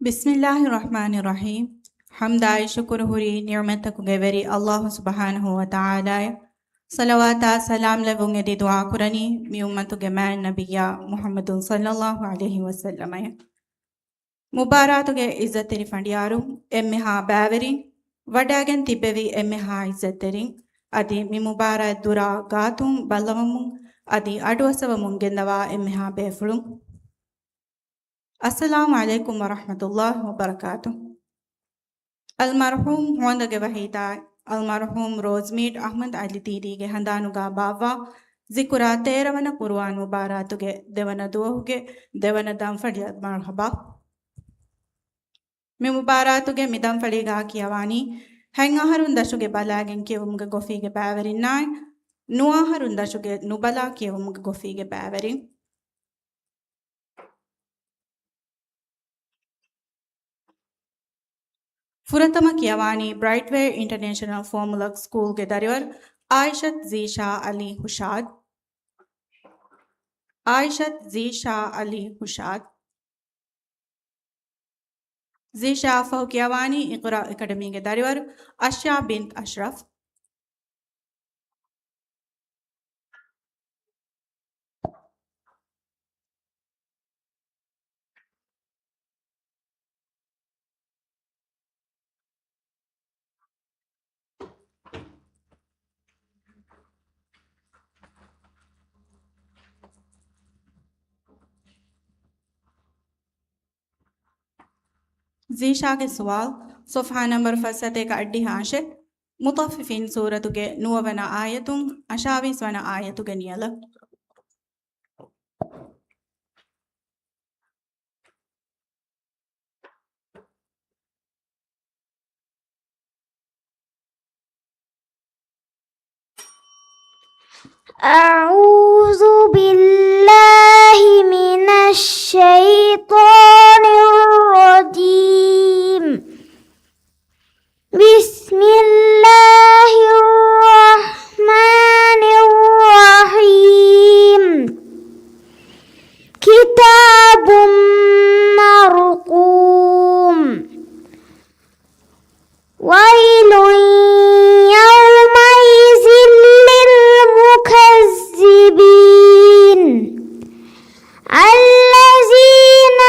बिस्मिल्लाहिर्रहमानिर्रहीम। हम्दाय शुक्र हुरी नियमत कुगेवरी अल्लाह सुब्हानहु व तआला सलवाता सलाम लवुंगे दी दुआ कुरनी मी उम्मतु गे मैन नबिया मुहम्मदुन सल्लल्लाहु अलैहि वसल्लम मुबारातु गे इज्जतरी फंडियारू एम्मे हा बैवरी वडागन तिबेवी एम्मे हा इज्जतरी अदि मी मुबारा दुरा गातुम बल्लवमु अदि अडवसव मुंगेंदवा एम्मे हा बेफुळु अस्सलामु अलैकुम वरहमतुल्लाहि वबरकातुह। अलमरहूम होंदगे वहीदा अलमरहूम रोजमीट अहमद अली दीदीगे हंदानुगा बावा जिकुरा तेरवನ ಕುರ್ಆನ್ ಮುಬಾರಾತುಗೆ ದೇವನ ದುವಹುಗೆ ದೇವನ ದಂಫಡಿಯ ಮರ್ಹಬಾ ಮಿ ಮುಬಾರಾತುಗೆ ಮಿದಂ ಫಳಿಗಾ ಕಿಯವಾನಿ ಹೆಂಗಹರುನ್ ದಶುಗೆ ಬಲಾಗೆನ್ ಕಿಯವುಮ್ಗೆ ಗೊಫಿಗೆ ಬಾವರಿನ್ನಾಯ್ ನುಆಹರುನ್ ದಶುಗೆ ನುಬಲಾ ಕಿಯವುಮ್ಗೆ ಗೊಫಿಗೆ ಬಾವರಿನ್ फुरतम कियवानी ब्राइटवे इंटरनेशनल फॉर्मुलक स्कूल के दरिवर आयशत जीशा अली हुशाद जीशा फहु कियवानी इकरा एकेडमी के दरिवर अशा बिन्त अशरफ जीशा के सवाल सफ़हा नंबर फसते का अड्डी हाशे मुतफ़िफ़िन सूरतुगे नुवना आयतुं अशाविस वना आयतुगे नियल أعوذ بالله من الشيطان الرجيم بسم الله الرحمن الرحيم كتاب مرقوم ويل يومئذ للمكذبين الذين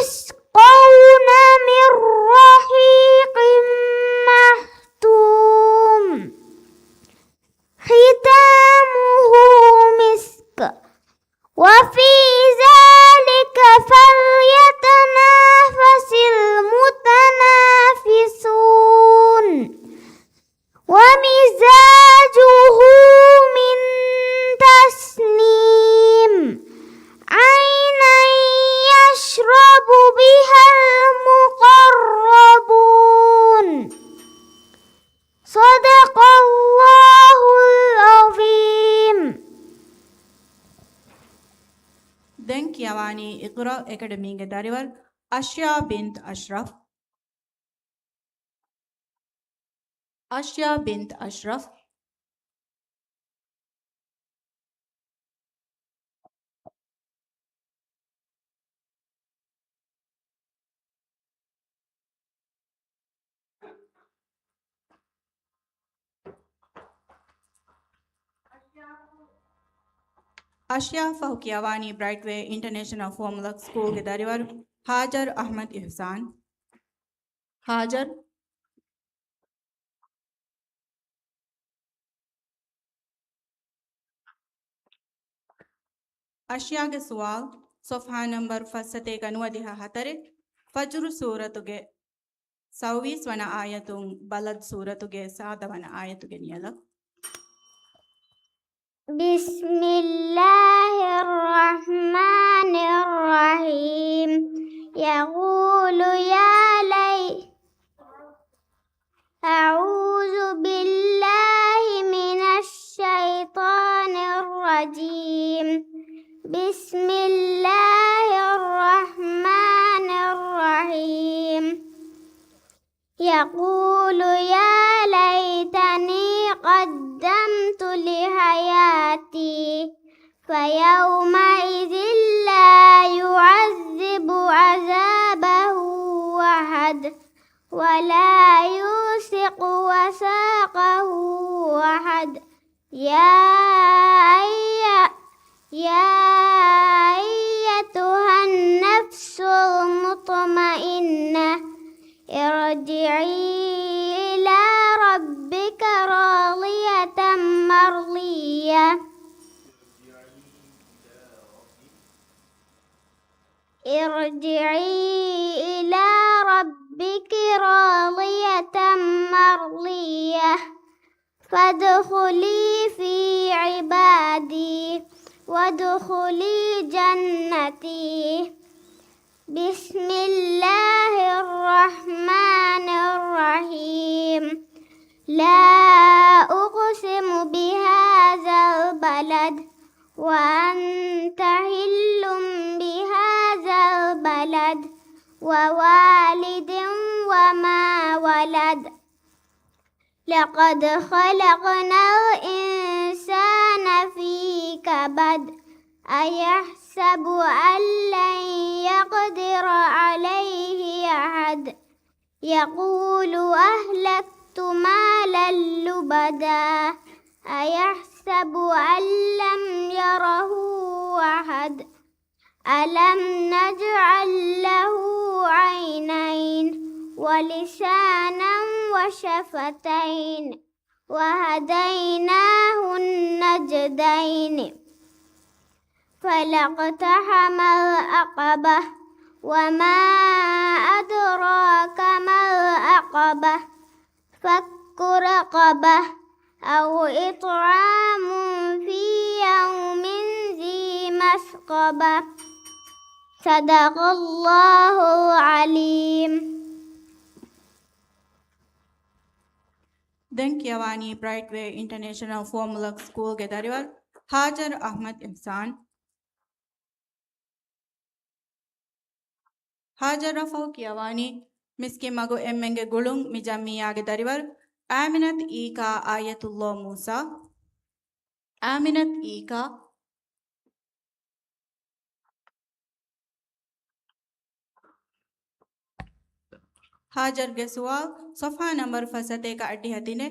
يسقون من رحيق مختوم ختامه مسك وفي ذلك فليتنافس المتنافسون ومزاجه من تسنيم عينا يشرب بها المقربون صدق الله العظيم. Then Kiawani Iqra Academy ke Dariwar Ashya bint Ashraf. Ashya bint Ashraf. Ashya Fahukiawani Brightway International Formula School ke Dariwar Hajar Ahmad Ihsan. Hajar अशिया के सवाल सफ़हा नंबर फसते कनुअदिहा हतरे फज्र सूरतुगे सव्वीस वन आयतुं बलद सूरतुगे साद वन आयतुगे नियलक بسم الله الرحمن الرحيم يقول يا ليت أعوذ بالله من الشيطان الرجيم بسم الله الرحمن الرحيم يقول يا ليتني قدمت لحياتي فيومئذ لا يعذب عذابه أحد ولا يوثق وثاقه أحد يا أيتها النفس المطمئنة ارجعي إلى ربك راضية مرضية ارجعي إلى ربك راضية مرضية فادخلي في عبادي وادخلي جنتي بسم الله الرحمن الرحيم لا أقسم بهذا البلد وأنت حل بهذا البلد ووالد وما ولد لقد خلقنا الإنسان في كبد أيحسب أن لن يقدر عليه أحد يقول أهلكت مالا لبدا أيحسب أن لم يره أحد ألم نجعل له عينين ولسانا وشفتين وهديناه النجدين فلاقتحم العقبة وما أدراك ما العقبة فك رقبة أو إطعام في يوم ذي مسقبة صدق الله العليم. Then Kiawani Brightway International Formula School ke Dariwar Hajar Ahmad Ihsan. Hajar Rafau Kiawani Miski Mago Emmenge Gulung Mijamiya ke Dariwar Aminat Ika Ayatullah Musa. Aminat Ika हाजर के सवाल सफ़ा नंबर फसते का अड्डी हतीने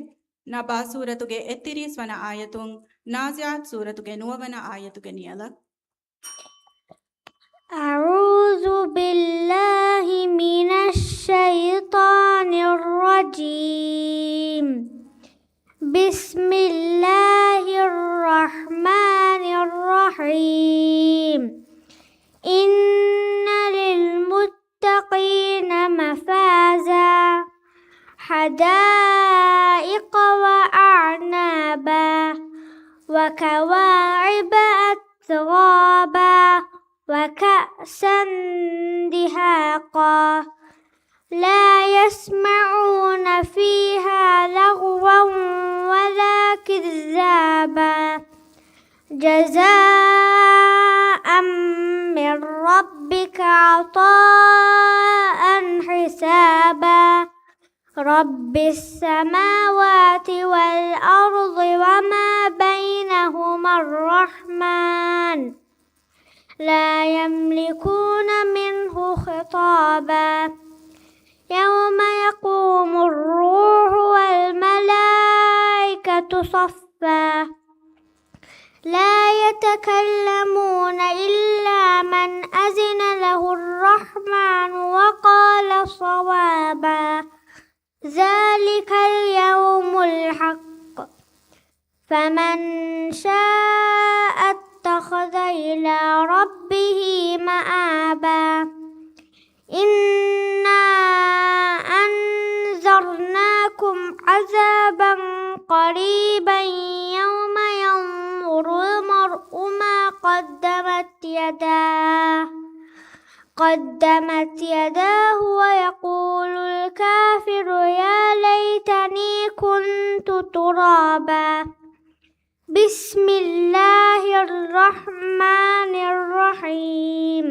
नबा सूरतुगे 31 वन आयतुं नाज़ियात सूरतुगे 9 वन आयतुगे नियलक أعوذ أعوذ بالله من الشيطان الرجيم. بسم الله الرحمن الرحيم. إن للمتقين مفازا حدائق وأعنابا وكواعب أترابا وكأسا دهاقا لا يسمعون فيها لغوا ولا كذابا جزاء من ربك عطاء حسابا رب السماوات والأرض وما بينهما الرحمن لا يملكون منه خطابا يوم يقوم الروح والملائكة صفا لا يتكلمون إلا من أذن له الرحمن وقال صوابا ذلك اليوم الحق فمن شاء اتخذ إلى ربه مآبا إنا أنذرناكم عذابا قريبا يوم ينظر المرء ما قدمت يداه ويقول الكافر يا ليتني كنت ترابا بسم الله الرحمن الرحيم.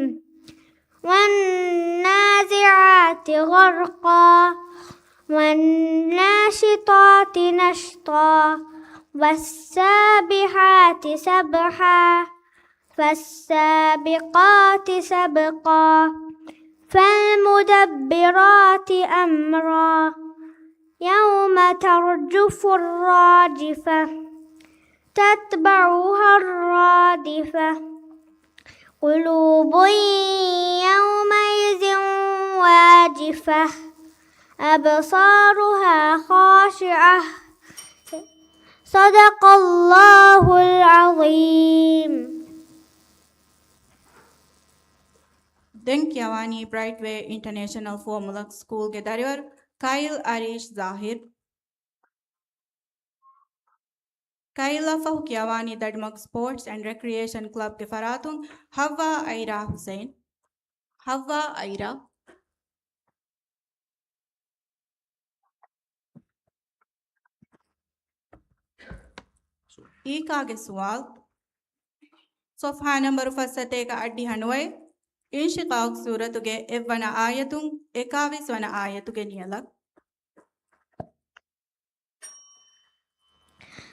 والنازعات غرقا والناشطات نشطا والسابحات سبحا فالسابقات سبقا فالمدبرات أمرا يوم ترجف الراجفة تتبعها الرادفة قلوب يومئذ واجفة أبصارها خاشعة صدق الله العظيم. Denk Yawani Brightway International Formula School Gedarior Kyle Arish Zahir Kayla Fahuk Yawani Dadmag Sports and Recreation Club के फरातुन हवा आयरा हुसैन हवा आयरा आगे सवाल صفحة نمبر فستة كأدي هنوي انشقاق سورة के एवना आयतुं 21 वना आयतु के नियलक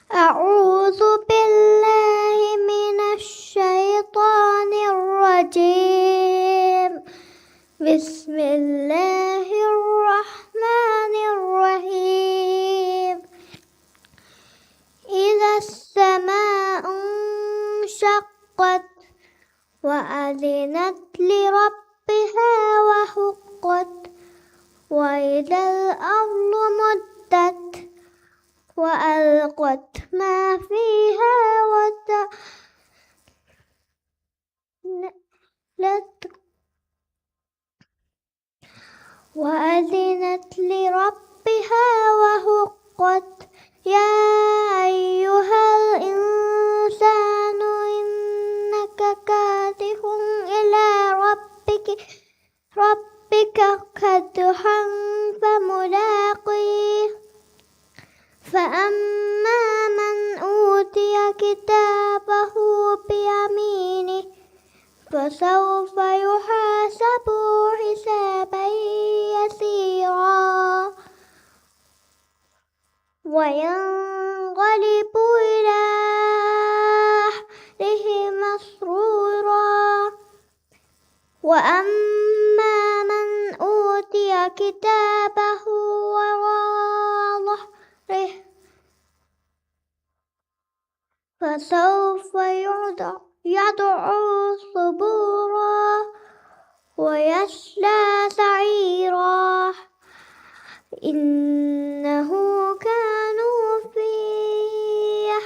أعوذ بالله من الشيطان الرجيم. بسم الله الرحمن الرحيم. إذا السماء انشقت وأذنت لربها وحقت وإذا الأرض مدت وألقت ما فيها وأذنت لربها وحقت يا أيها الإنسان إنك كادح إلى ربك كدحا فملاقيه فأما من أوتي كتابه بيمينه فسوف يحاسب حسابا يسيرا وينقلب إلى أهله مسرورا وأما من أوتي كتابه وراء ظهره فسوف يدعو ثبورا ويصلى سعيرا إنه كانوا فيه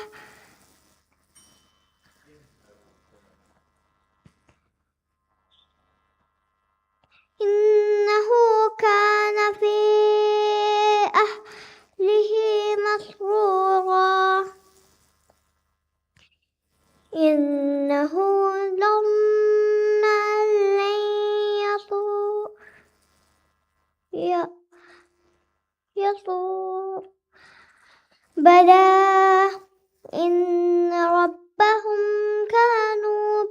إنه كان في أهله مسرورا إنه ظن أن لن يصور بلى إن ربهم كانوا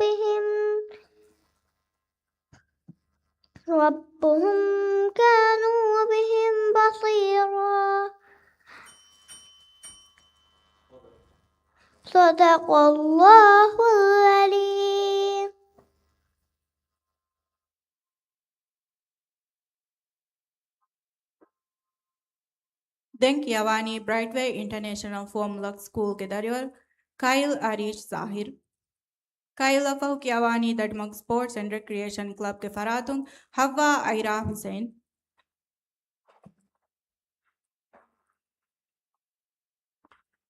بهم بصيرا صدق الله العليم. Denk Yavani Brightway International Formula School के दरिवर Kyle Arish Zahir Kyle Afaq Yavani Dadmug Sports and Recreation Club के फरातुम हवा आयरा हुसैन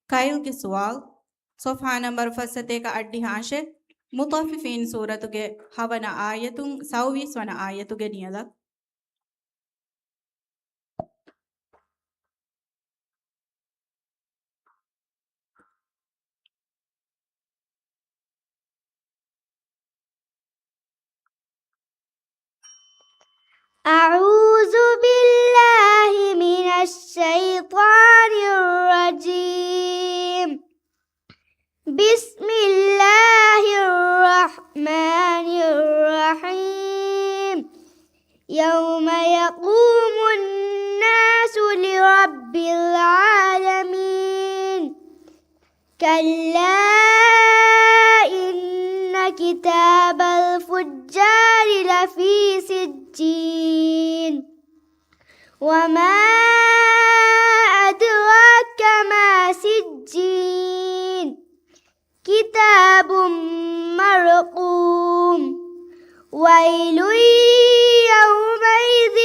काइल के सवाल صفحة نمبر فستك أدي عاشر مطففين سورة هوانا آية سوي سوانا آية نيلا أعوذ بالله من الشيطان الرجيم. بسم الله الرحمن الرحيم. يوم يقوم الناس لرب العالمين. كلا إن كتاب الفجار لفي سجين وما أدراك ما سجين كتاب مرقوم ويل يومئذ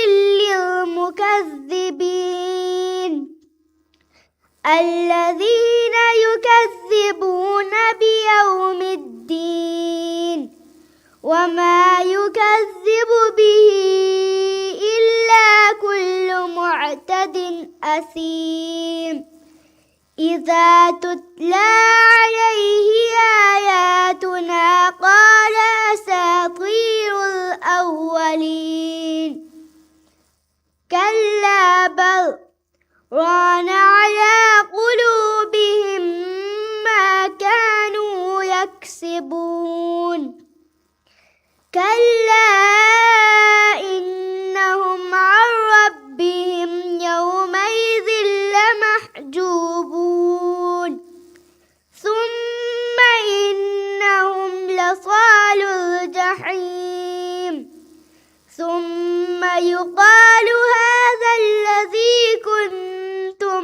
للمكذبين الذين يكذبون بيوم الدين وما يكذب به إلا كل معتد أثيم إذا تتلى عليه آياتنا قال أساطير الأولين كلا بل ران على قلوبهم ما كانوا يكسبون كلا إنهم عن ربهم يومئذ لمحجوبون ثم إنهم لصال الجحيم ثم يقال هذا الذي كنتم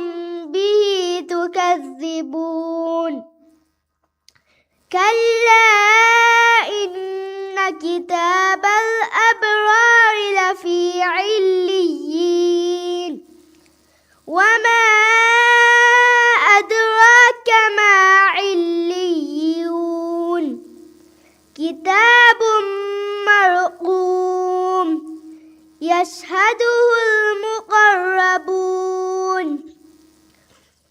به تكذبون كلا إن كتاب الأبرار لفي عليين وما أدراك ما عليون كتاب مرقوم يشهده المقربون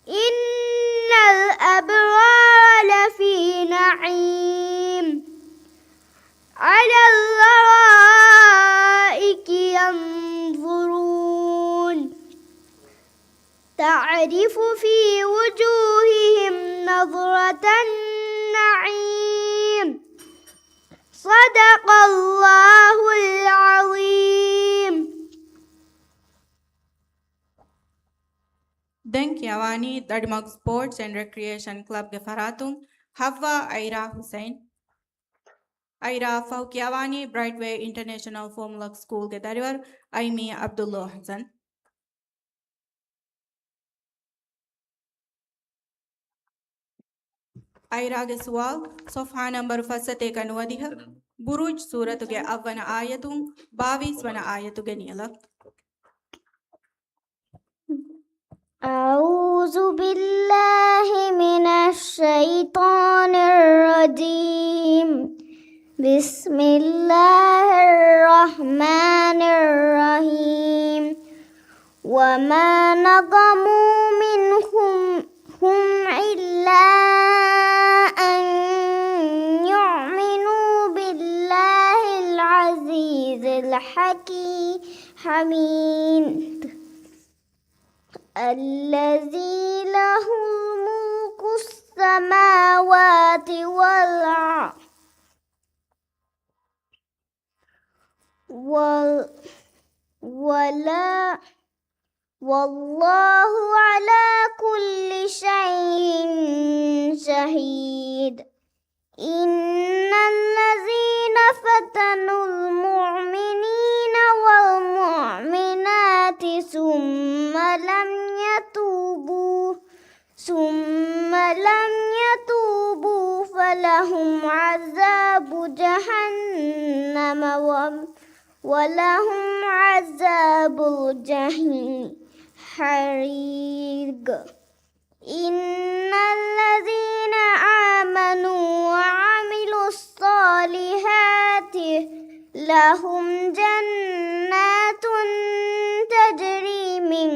إن الأبرار لفي نعيم على الأرائك ينظرون تعرف في وجوههم نظرة النعيم صدق الله العظيم. Denk Yavani Dadmug Sports and Recreation Club के फरातुम हवा आयरा हुसैन Ayra Afaq Yavani Brightway International Formula School के दरिवर आइमी अब्दुल्ला हसन ಐರಾಗೆ ಸುವಾಲ್ ಸೊಫಾ ನಂಬರ್ ಫಸತೆ ಕನುವದಿಹ ಬುರುಜ್ ಸೂರತುಗೆ ಅವ್ವನ ಆಯತುಂ 22 ವನ ಆಯತುಗೆ ನಿಯಲ أعوذ بالله من الشيطان الرجيم بسم الله الرحمن الرحيم وما نقموا منهم إلا أن يؤمنوا بالله العزيز الحميد الذي له ملك السماوات والأرض والله على كل شيء شهيد إن الذين فتنوا المؤمنين والمؤمنات ثم لم يتوبوا فلهم عذاب جهنم ولهم عذاب الجحيم حريق إن الذين آمنوا وعملوا الصالحات لهم جنات تجري من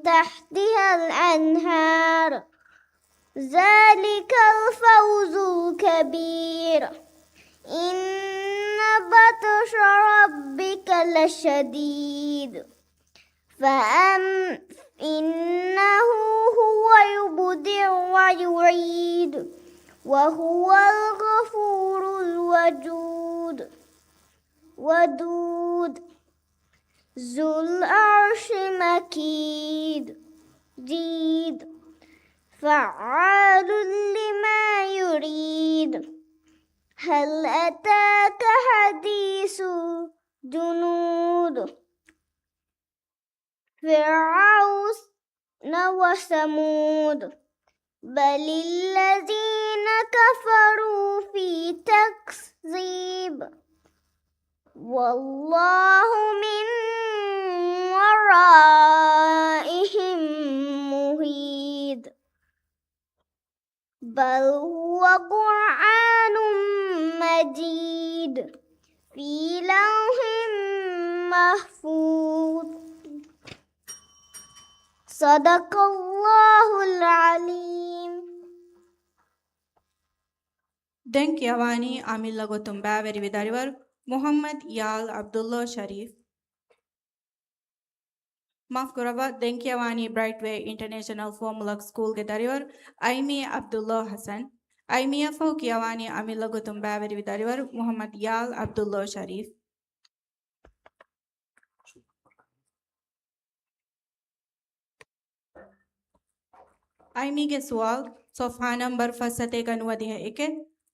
تحتها الأنهار ذلك الفوز الكبير إن بطش ربك لشديد إنه هو يبدع ويعيد وهو الغفور ودود ذو العرش مكيد جيد فعال لما يريد هل أتاك حديث جنود فرعون وثمود بل الذين كفروا في تكذيب والله من ورائهم محيط بل هو قرآن مجيد في لوح محفوظ صدق الله العليم Denk Yawani Amilla Gotum Baveri Vidarivar Muhammad Yal Abdullah Sharif Mafkurava Denk Yawani Brightway International Formula School Gedarivar Aimi Abdullah Hassan Aimiya Fauk Yawani Amilla Gotum Baveri Vidarivar Muhammad Yal Abdullah Sharif Aimige Sual Sofha number Fasate Ganuadiha Eke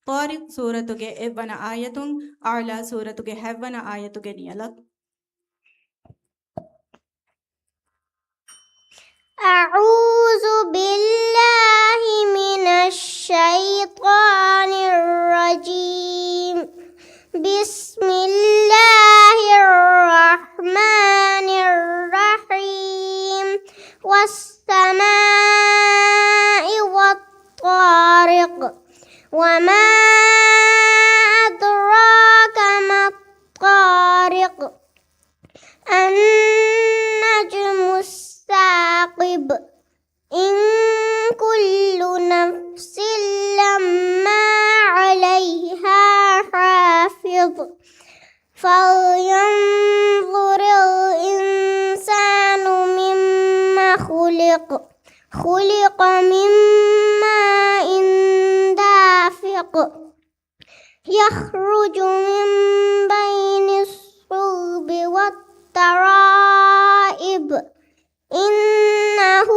طارق سورتُಗೆ ಎವ್ವನ ಆಯತುಂ ಅಅಲಾ ಸೂರತುಗೆ ಹೆವ್ವನ ಆಯತುಗೆ ನಿಯಲಕ್ أعوذ بالله من الشيطان الرجيم بسم الله الرحمن الرحيم والسماء والطارق وما أدراك ما الطارق النجم الثاقب إن كل نفس لما عليها حافظ فلينظر الإنسان مما خلق من ماء دافق يخرج من بين الصلب والترائب إنه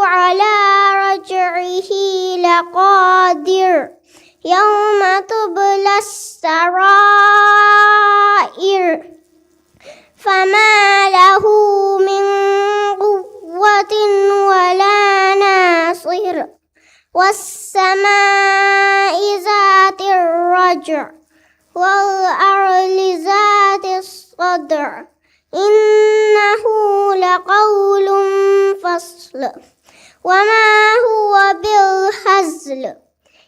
على رجعه لقادر يوم تبلى السرائر فما له من قوة ولا ناصر والسماء الرجع والأرض ذات الصدع إنه لقول فصل وما هو بالهزل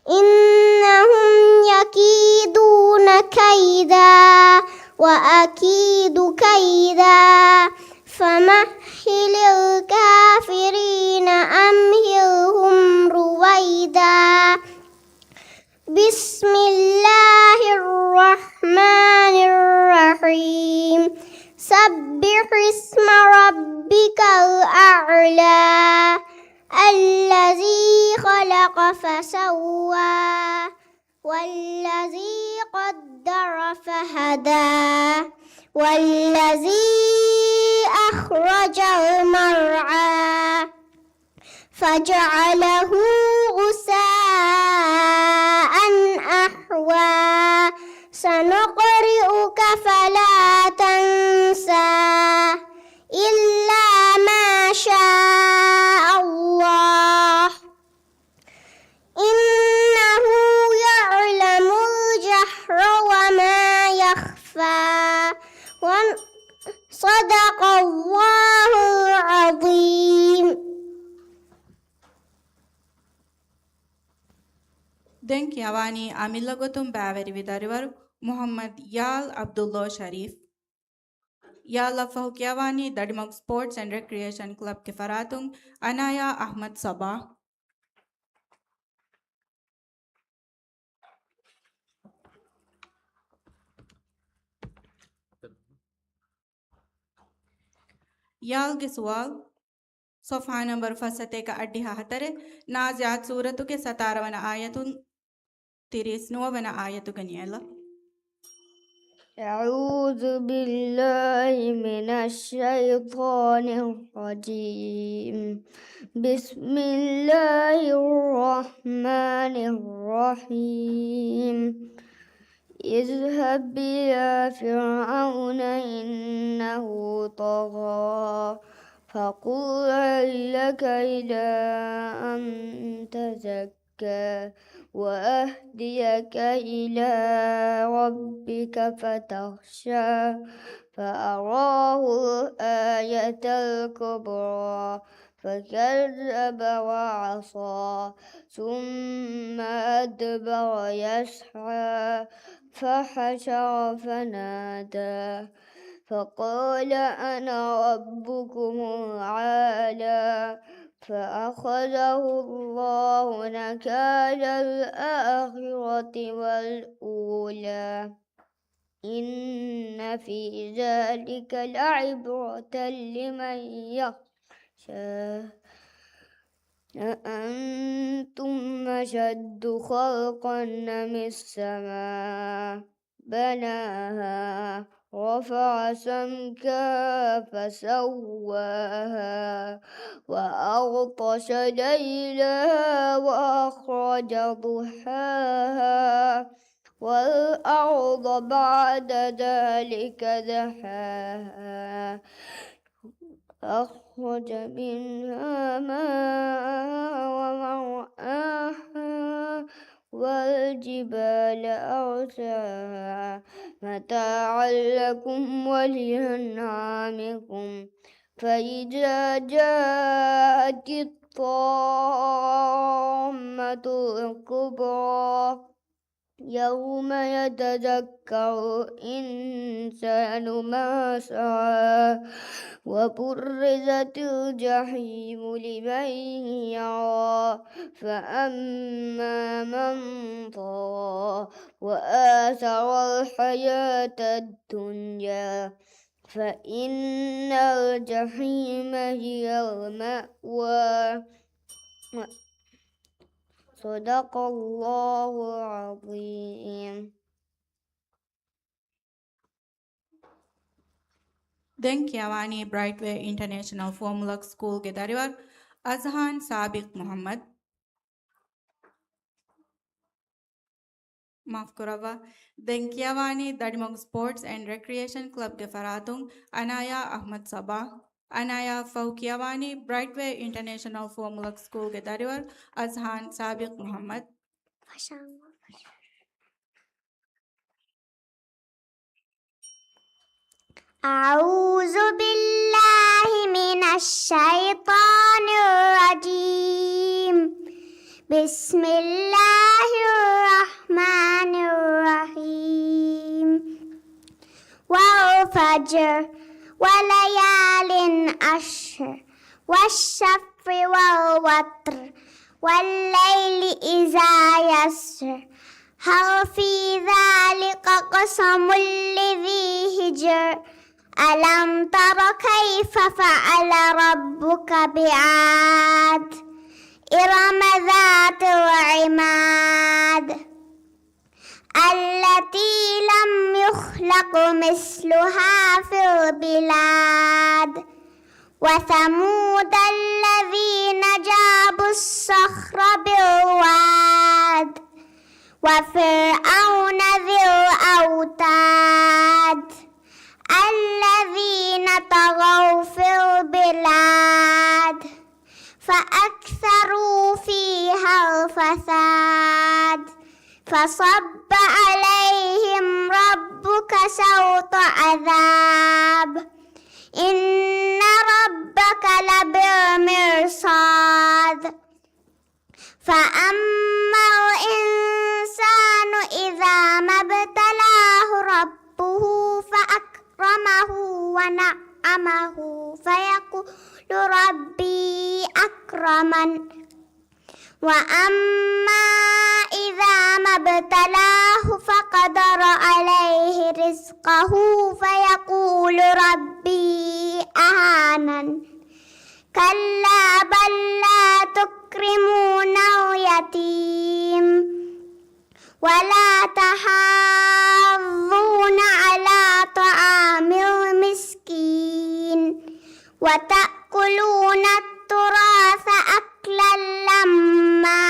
إنهم يكيدون كيدا وأكيد كيدا فمهل الكافرين أمهلهم رويدا بسم الله الرحمن الرحيم سبح اسم ربك الأعلى الذي خلق فسوى والذي قدر فهدى والذي أخرج المرعى فجعله غثاء أحوى سنقرئك فلا تنسى إلا ما شاء الله إنه يعلم الجهر وما يخفى صدق الله العظيم. Den Kiawani Amilagotum Baveri Vidarivar Muhammad Yal Abdullah Sharif Yal Afahu Kiawani Dadimog Sports and Recreation Club Kifaratung Anaya Ahmad Sabah Yal Giswal صفحة نمبر فسته का अड्ढा हतरे नाज़यात सूरतु के 17 आयतुन 39 आयतु गनियला أعوذ بالله من الشيطان الرجيم بسم الله الرحمن الرحيم اذهب إلى فرعون إنه طغى فقل هل لك إلى أن تزكى وأهديك إلى ربك فتخشى فأراه الآية الكبرى فكذب وعصى ثم أدبر يسعى فحشر فنادى فقال أنا ربكم الأعلى فأخذه الله نكال الآخرة والأولى إن في ذلك لعبرة لمن يخشى أأنتم أشد خلقا من السماء بناها رفع سمكها فسواها وأغطش ليلها وأخرج ضحاها والأرض بعد ذلك دحاها أخرج منها ماءها ومرعاها والجبال أرساها متاعا لكم ولأنعامكم فإذا جاءت الطامة الكبرى يوم يتذكر الإنسان ما سعى وبرزت الجحيم لمن يرى فأما من طغى وآثر الحياة الدنيا فإن الجحيم هي المأوى صدق الله العظيم. Den Kiawani Brightway International Formula School के दरबार अजहान साबिक मोहम्मद माफ करावा Den Kiawani Dadimog Sports and Recreation Club के फरातुंग अनाया अहमद सबा अनाया फौकियावानी Brightway International Formula School के दरबार अजहान साबिक मोहम्मद أعوذ بالله من الشيطان الرجيم. بسم الله الرحمن الرحيم. والفجر وليال عشر والشفع والوتر والليل إذا يسر هل في ذلك قسم لذي هجر ألم تر كيف فعل ربك بعاد إرم ذات العماد التي لم يخلق مثلها في البلاد وثمود الذين جابوا الصخر بالواد وفرعون ذي الأوتاد الذين طغوا في البلاد فأكثروا فيها الفساد فصب عليهم ربك سوط عذاب إن ربك لبالمرصاد فأما الإنسان إذا ما ابتلاه ربه فأكرمه ونعمه فيقول ربي أكرمن وأما إذا ما ابتلاه فقدر عليه رزقه فيقول ربي أهانن كلا بل لا تكرمون اليتيم ولا تحاضون على طعام المسكين وتأكلون التراث أكلا لما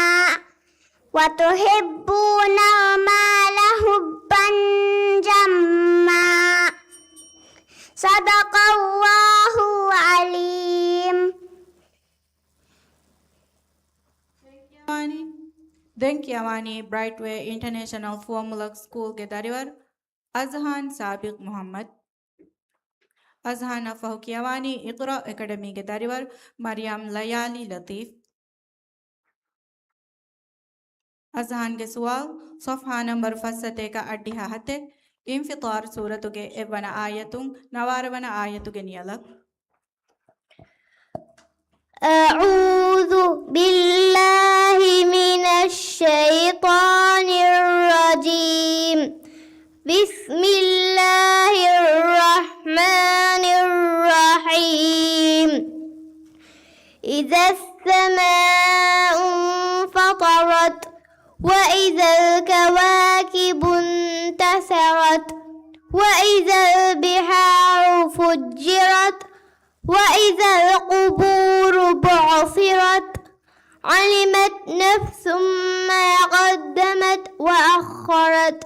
وتحبون المال حبا جما صدق الله العليم. Denkiawani Brightway International Formula School के दारिवर अजहान साबिक मोहम्मद अजहान फहुकियावानी इक़रा एकेडमी के दारिवर मरियम लयाली लतीफ़ अजहान के सवाल सफ़हा नंबर फसते का अड्डिहा हते इंफितार सूरत के एवना आयतुं नवारवना आयतु के नियलक أعوذ بالله من الشيطان الرجيم. بسم الله الرحمن الرحيم. إذا السماء انفطرت وإذا الكواكب انتثرت وإذا البحار فجرت وإذا القبور بعثرت علمت نفس ما قدمت وأخرت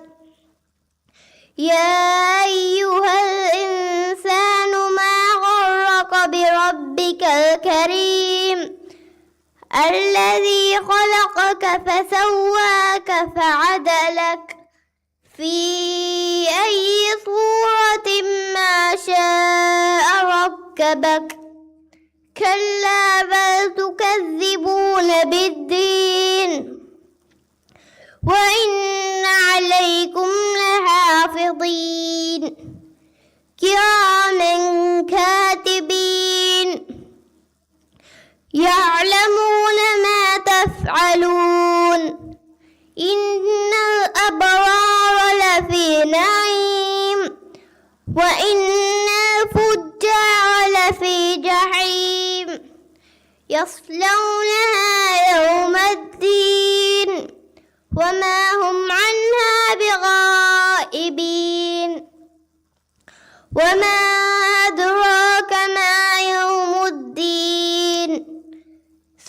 يا أيها الإنسان ما غرك بربك الكريم الذي خلقك فسواك فعدلك في أي صورة ما شاء ركبك كلا بل تكذبون بالدين وإن عليكم لحافظين كراما كاتبين يعلمون ما تفعلون إن الأبرار لفي نعيم وإن الفجار لفي جحيم يصلونها يوم الدين وما هم عنها بغائبين وما أدراك ما يوم الدين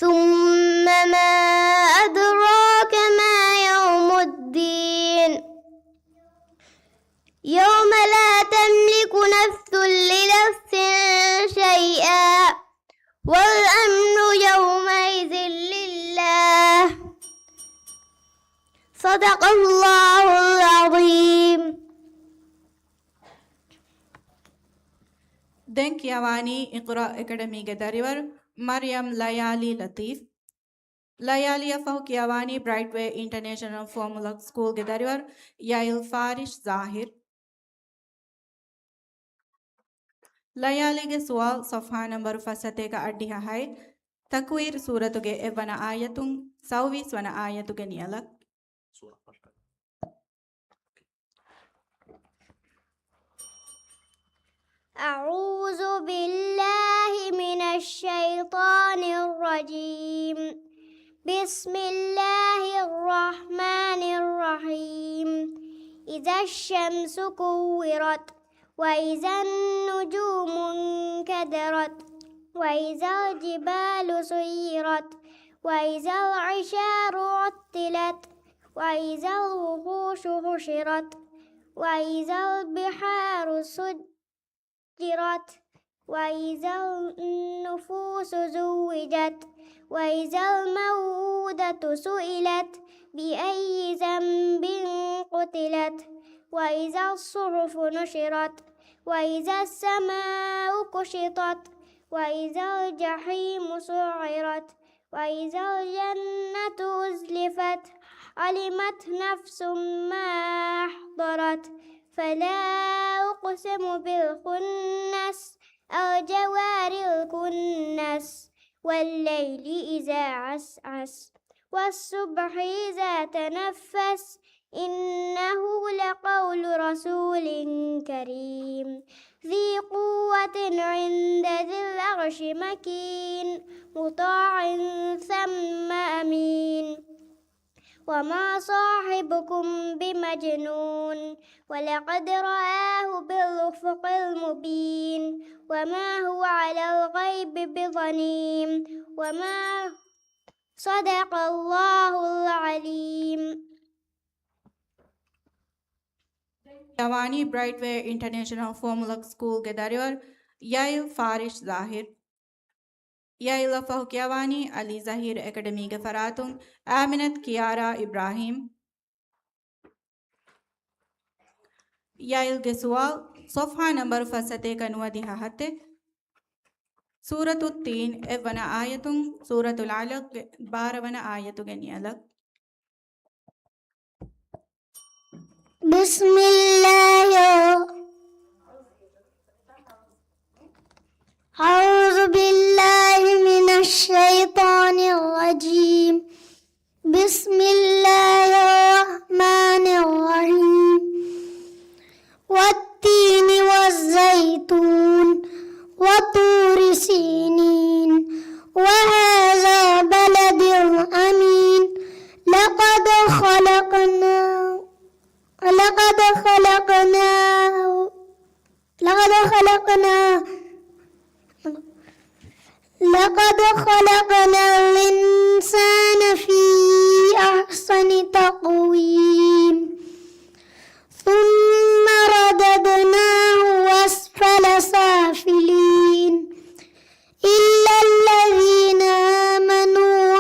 ثم ما أدراك ما يوم الدين يوم لا تملك نفس لنفس شيئا والأمر يومئذ لله صدق الله العظيم. Den Kiawani Iqra Academy Gedarivar Maryam Layali Latif Layali Afahu Kiawani Brightway International Formula School Gedarivar Yail Farish Zahir Layali Sual Safha number Fasateka Addiha Hai Takwir Suratuge Evana Ayatung Sauvis Wana Ayatuge Nialak أعوذ بالله من الشيطان الرجيم بسم الله الرحمن الرحيم إذا الشمس كورت وإذا النجوم انكدرت وإذا الجبال سيرت وإذا العشار عطلت وإذا الوحوش حشرت وإذا البحار سجرت وإذا النفوس زوجت وإذا الموءودة سئلت بأي ذنب قتلت وإذا الصحف نشرت وإذا السماء كشطت وإذا الجحيم سعرت وإذا الجنة أزلفت علمت نفس ما أحضرت فلا أقسم بالخنس الجوار الكنس والليل إذا عسعس والصبح إذا تنفس إنه لقول رسول كريم ذي قوة عند ذي العرش مكين مطاع ثم أمين وما صاحبكم بمجنون ولقد رآه بالأفق المبين وما هو على الغيب بضنين وما صدق الله العليم Kiawani Brightway International Formula School Gedarivar Yail Farish Zahir Yail Afahu Kiawani Ali Zahir Academy Gefaratun Aminat Kiara Ibrahim Yail Gesual Sofha number Fasate Kanuadiha Hate Suratul Teen Evana Ayatung Suratul Alaq Baravana Ayatuganialak بسم الله أعوذ بالله من الشيطان الرجيم بسم الله الرحمن الرحيم والتين والزيتون وطور سينين وهذا بلد أمين لقد خلقنا الإنسان في أحسن تقويم ثم رددناه أسفل سافلين إلا الذين آمنوا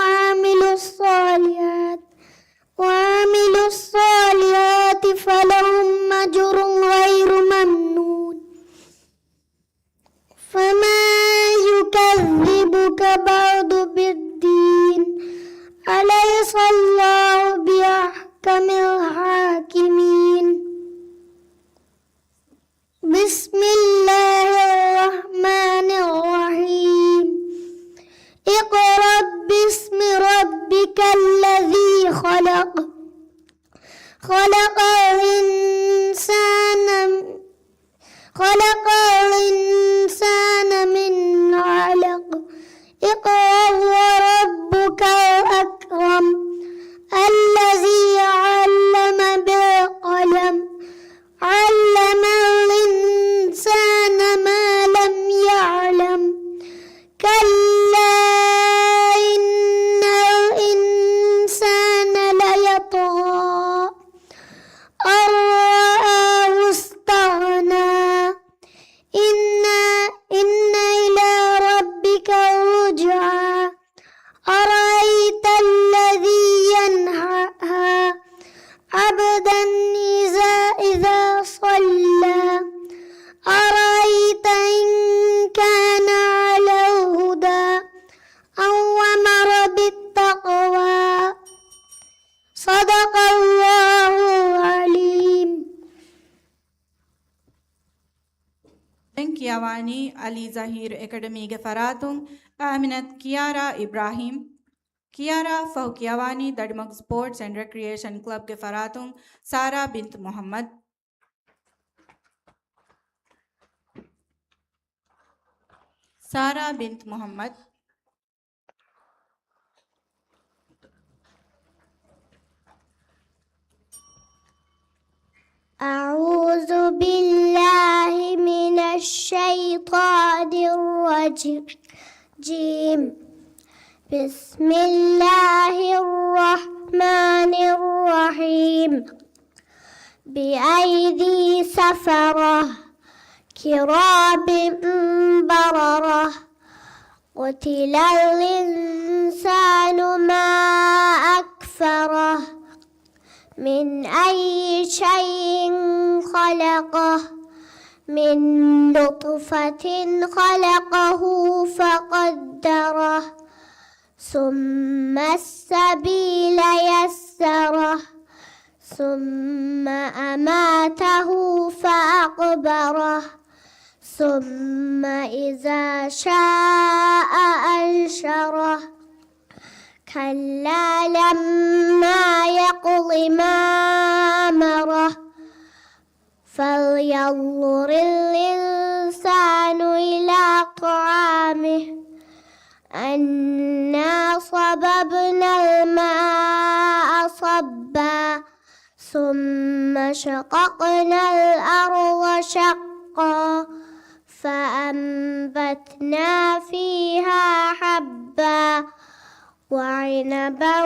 وعملوا الصالحات فلهم أجر غير ممنون فما يكذبك بعد بالدين أليس الله بأحكم الحاكمين Kiawani Ali Zahir Academy ge Faratun Aminat Kiara Ibrahim Kiara Fahu Kiawani Dadimag Sports and Recreation Club ge Faratun Sara bint Muhammad Sara bint Muhammad أعوذ بالله من الشيطان الرجيم بسم الله الرحمن الرحيم بأيدي سفرة كرام بررة قتل الإنسان ما أكفره من أي شيء خلقه من نطفة خلقه فقدره ثم السبيل يسره ثم أماته فأقبره ثم إذا شاء أنشره كلا لما يقض ما أمره فلينظر الإنسان إلى طعامه أنا صببنا الماء صبا ثم شققنا الأرض شقا فأنبتنا فيها حبا وعنبا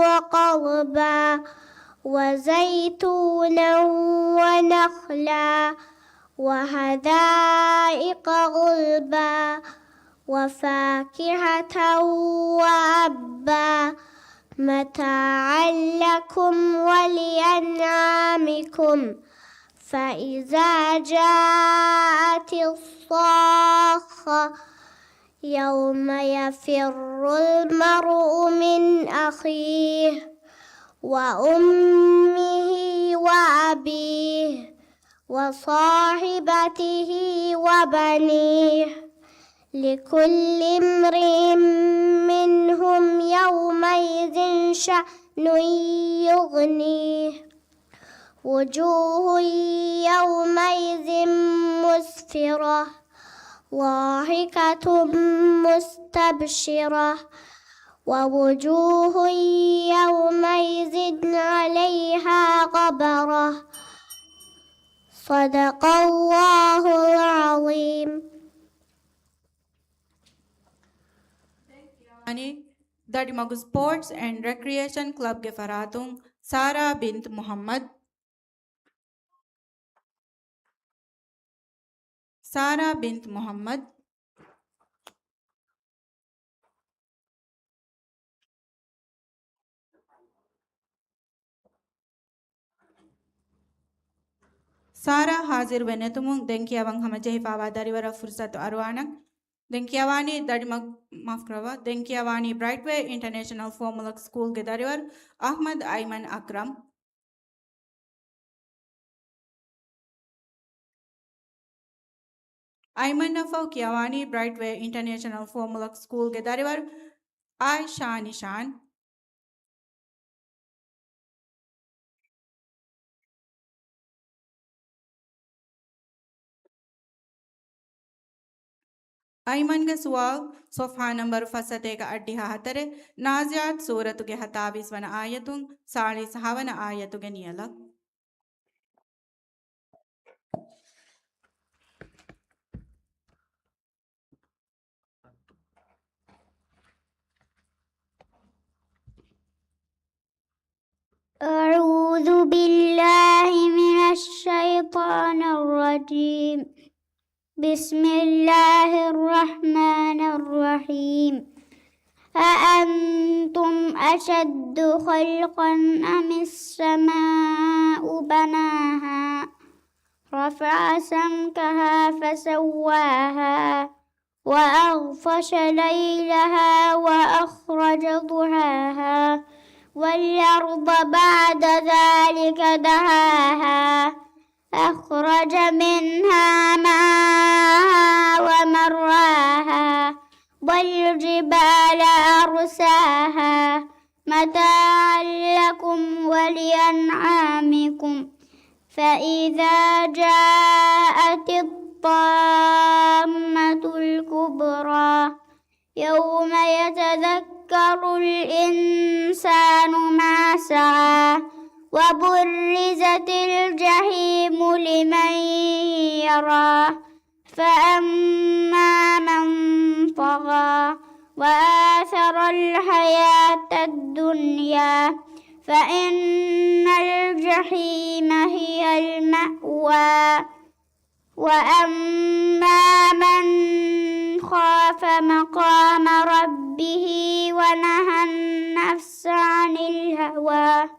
وقضبا وزيتونا ونخلا وحدائق غلبا وفاكهة وأبا متاعا لكم ولأنعامكم فإذا جاءت الصاخة يوم يفر المرء من أخيه وأمه وأبيه وصاحبته وبنيه لكل امرئ منهم يومئذ شأن يغنيه وجوه يومئذ مسفرة ضاحكة مستبشرة ووجوه يومئذ عليها غبرة صدق الله العظيم. Dadimag Sports and Recreation Club ge Faratun Sara bint Muhammad Sara bint Muhammad Sara Hazir Venetumung Denkiawang Hamajehi Fawa Darivara Fursat Arwanak Denkiawani Dadimag Mafkrava Denkiawani Brightway International Formula School ge Darivar Ahmad Ayman Akram Ayman Nafau Kiawani Brightway International Formula School ge Darivar Aisha Nishan Ayman ge sual Sofha number Fasate ga Addiha Hatare Naziat Suratu ge Hatavis Vana Ayatun Sali Sahavana Ayatu ge Niyala أعوذ بالله من الشيطان الرجيم بسم الله الرحمن الرحيم أأنتم أشد خلقا أم السماء بناها رفع سمكها فسواها وأغطش ليلها وأخرج ضحاها والأرض بعد ذلك دهاها أخرج منها ماءها ومرعاها والجبال أرساها متاعا لكم ولأنعامكم فإذا جاءت الطامة الكبرى يوم يتذكر الإنسان ما سعى وبرزت الجحيم لمن يرى فأما من طغى وآثر الحياة الدنيا فإن الجحيم هي المأوى وأما من خاف مقام ربه ونهى النفس عن الهوى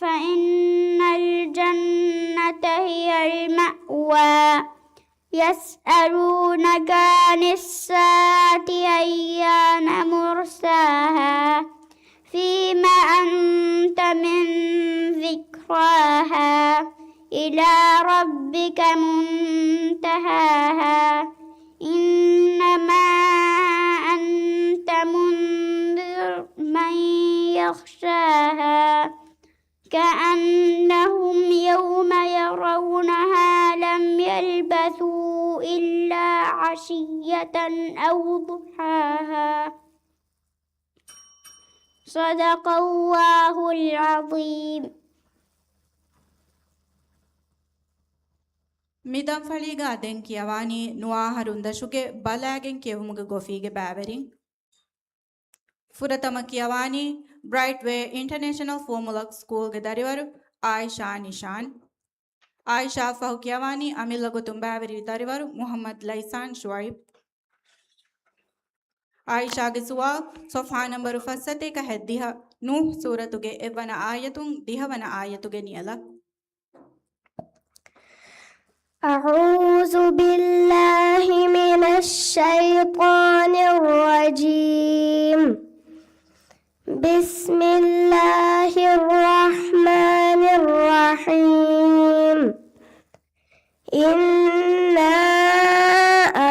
فإن الجنة هي المأوى يسألونك عن الساعة أيان مرساها فيما أنت من ذكراها إلى ربك منتهاها إنما أنت منذر من يخشاها كأنهم يوم يرونها لم يلبثوا إلا عشية أو ضحاها صدق الله العظيم. ಮಿದಂ ಫಳಿಗ ಅದೆನ್ ಕಿಯವಾನಿ ನುವಾಹರುಂದಶುಗೆ ಬಲಾಗೆನ್ ಕಿಯವುಮುಗ ಗೊಫೀಗೆ ಬ್ಯಾವೆರಿನ್ ಫುರತಮ ಕಿಯವಾನಿ ಬ್ರೈಟ್ ವೇ ಇಂಟರ್ನ್ಯಾಷನಲ್ ಫಾರ್ಮುಲಾ ಸ್ಕೂಲ್ಗೆ ದರಿವರು ಆಯಿಷಾ ನಿಶಾನ್ ಆಯಿಷಾ ಫಹು ಕಿಯವಾನಿ ಅಮಿಲ್ಲಗೊತುಂ ಬ್ಯಾವೆರಿ ದರಿವರು ಮುಹಮ್ಮದ್ ಲೈಸಾನ್ ಶುಐಬ್ ಆಯಿಷಾಗೆ ಸುವಾಲ್ ಸೊಫಾ ನಂಬರು ಫಸ್ಸತೇಕ ಹೆದ್ದಿಹ ನೂಹ್ ಸೂರತುಗೆ ಎವ್ವನ ಆಯತುಂ ದಿಹವನ ಆಯತುಗೆ ನಿಯಲ أعوذ بالله من الشيطان الرجيم بسم الله الرحمن الرحيم إنا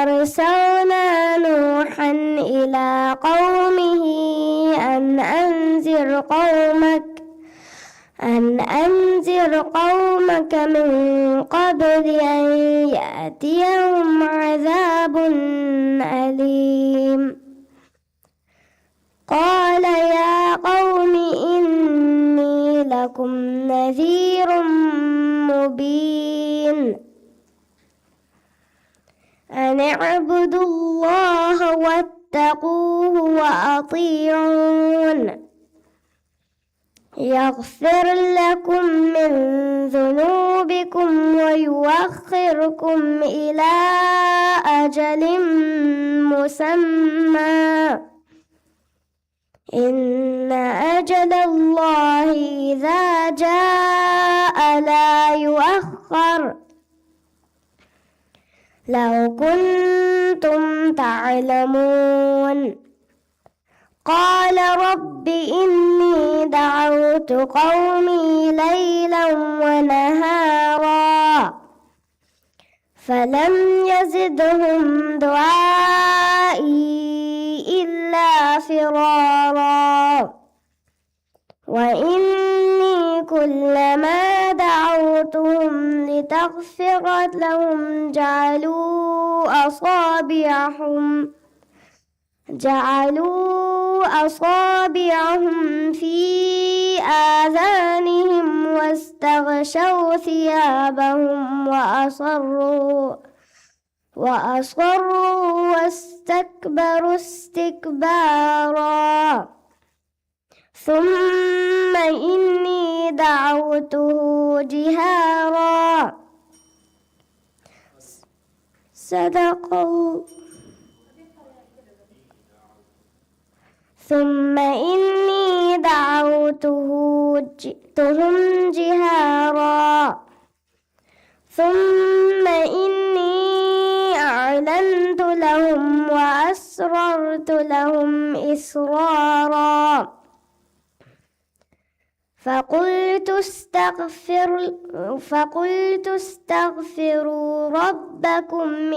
أرسلنا نوحا إلى قومه أن أنذر قومك من قبل أن يأتيهم عذاب أليم قال يا قوم إني لكم نذير مبين أن اعبدوا الله واتقوه وأطيعون يغفر لكم من ذنوبكم ويؤخركم إلى أجل مسمى إن أجل الله إذا جاء لا يؤخر لو كنتم تعلمون قال رب إني دعوت قومي ليلا ونهارا فلم يزدهم دعائي إلا فرارا وإني كلما دعوتهم لتغفر لهم جعلوا أصابعهم في آذانهم واستغشوا ثيابهم وأصروا واستكبروا استكبارا ثم إني دعوته جهارا صدق ثم إني دعوتهم جهارا ثم إني أعلنت لهم وأسررت لهم إسرارا فقلت استغفروا ربكم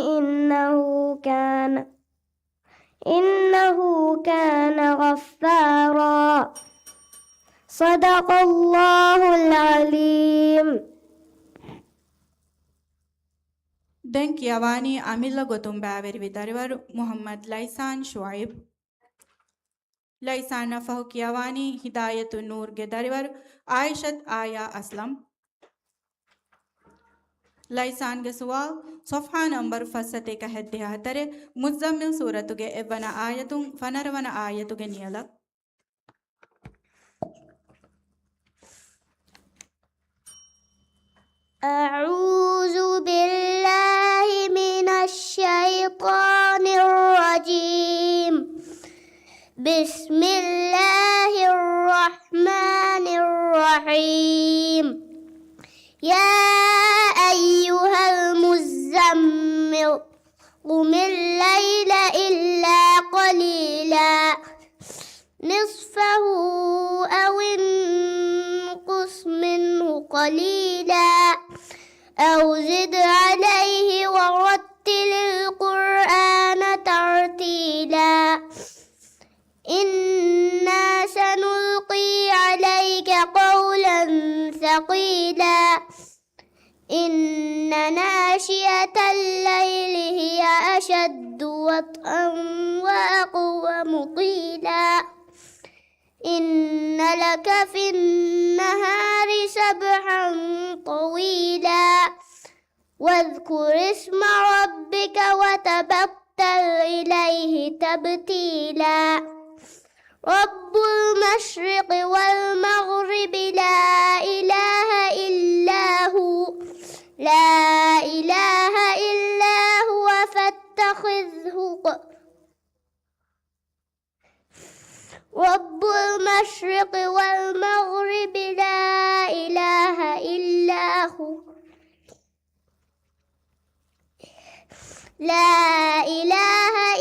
إنه كان غفارا. صدق الله العليم. Den Kiavani Amilla Gotumbaveri Vidarivar Muhammad Laisan Shuaib. Laisana Fahu Kiavani Hidayatun Nur Gedarivar Aishat Aya Aslam. Laisan Geswal Sofha number Fasate Kaheddihatare Muzammil Suratuge Evana Ayatum Fanaravana Ayatuge Niala. أعوذ بالله من الشيطان الرجيم. بسم الله الرحمن الرحيم. يا أيها المزمل قم الليل إلا قليلا نصفه أو انقص منه قليلا أو زد عليه ورتل القرآن ترتيلا. إنا سنلقي عليك قولا ثقيلا. إن ناشئة الليل هي أشد وطئا وأقوم قيلا. إن لك في النهار سبحا طويلا. واذكر اسم ربك وتبتل إليه تبتيلا. رب المشرق والمغرب لا إله إلا هو فاتخذه رب المشرق والمغرب لا إله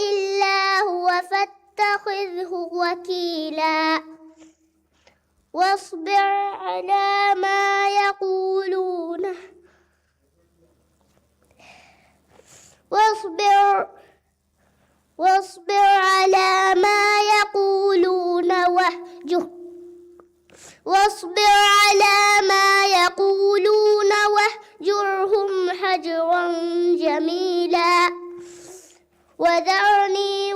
إلا هو فاتخذه وكيلا. واصبر على ما يقولون واهجرهم حجرا جميلا. وذرني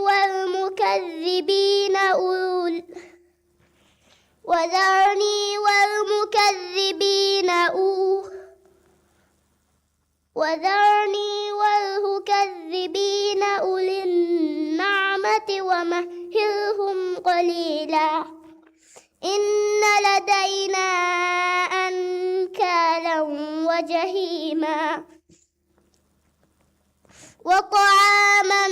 والمكذبين أولي النعمة ومهلهم قليلا. إن لدينا أنكالا وجحيما وطعاما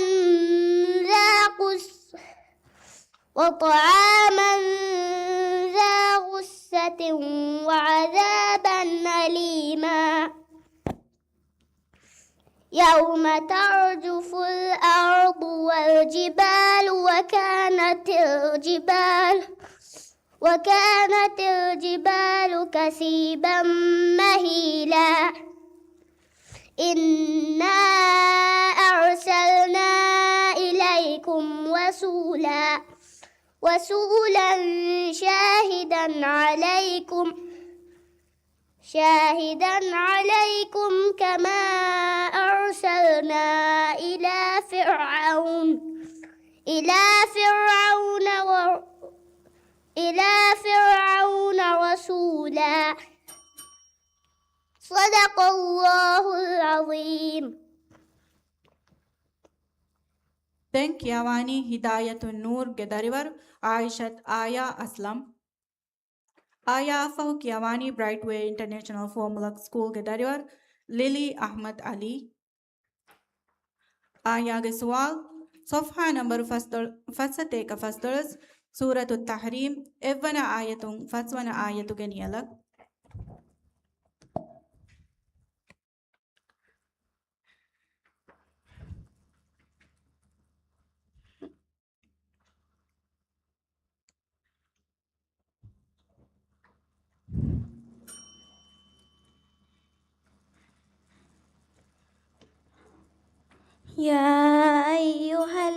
ذا غصة وعذابا أليما. يوم ترجف الأرض والجبال وكانت الجبال كثيبا مهيلا. إنا أرسلنا إليكم رسولا شاهدا عليكم كما أرسلنا إلى فرعون رسولا. صدق الله العظيم. Den Kiavani Hidayatun Nur Gedarivar Aishat Aya Aslam. Aya Fahu Kiavani Brightway International Formula School Gedarivar Lily Ahmad Ali. Aya Geswal Sofha number Fasate ka Fasdoras Suratul Tahrim Evana Ayatung Fatswana Ayatugenialak. يا أيها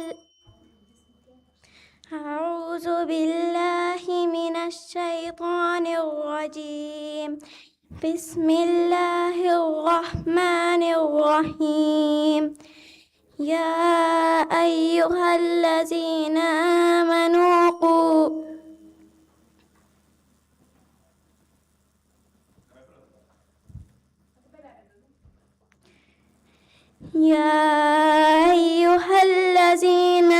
أعوذ بالله من الشيطان الرجيم. بسم الله الرحمن الرحيم. يا أيها الذين آمنوا يا أيها الذين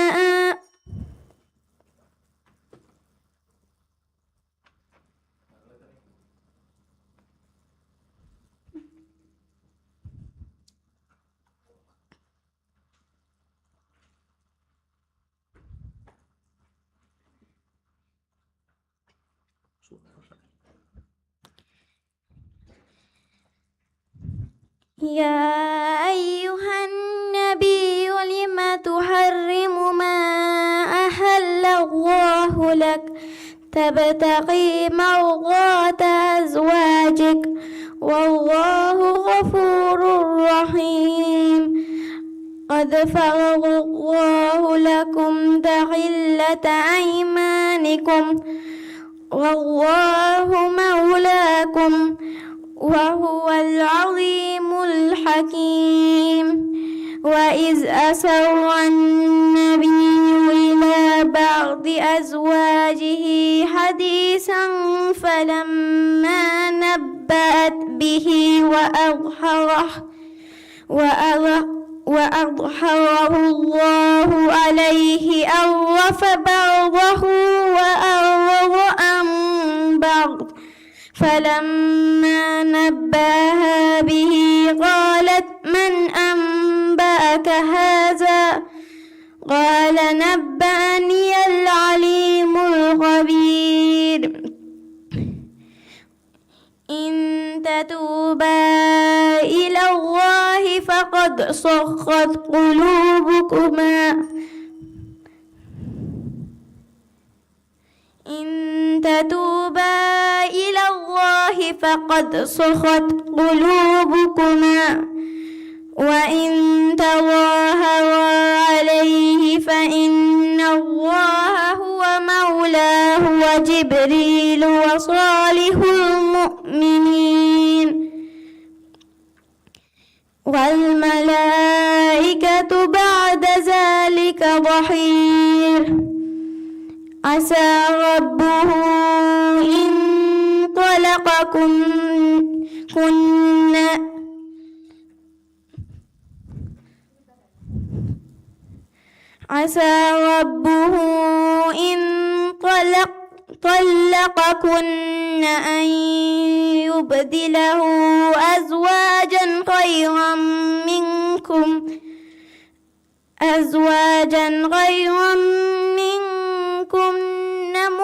يا أيها النبي لم تحرم ما أحل الله لك تبتغي مرضات أزواجك والله غفور رحيم. قد فرض الله لكم تحلة أيمانكم والله مولاكم وهو العليم الحكيم. وإذ أسر النبي إلى بعض أزواجه حديثا فلما نبأت به وأظهره الله عليه أعرف بعضه وأعرض عن بعض. فلما نبأها به قالت من أنبأك هذا؟ قال نبأني العليم الخبير. إن تتوبا إلى الله فقد صغت قلوبكما إن تتوبا إلى الله فقد صغت قلوبكما وإن تظاهرا عليه فإن الله هو مولاه وجبريل وصالح المؤمنين والملائكة بعد ذلك ظهير. عسى ربه إن طلقكن عسى ربه إن طلقكن أن يبدله أزواجا خيرا منكن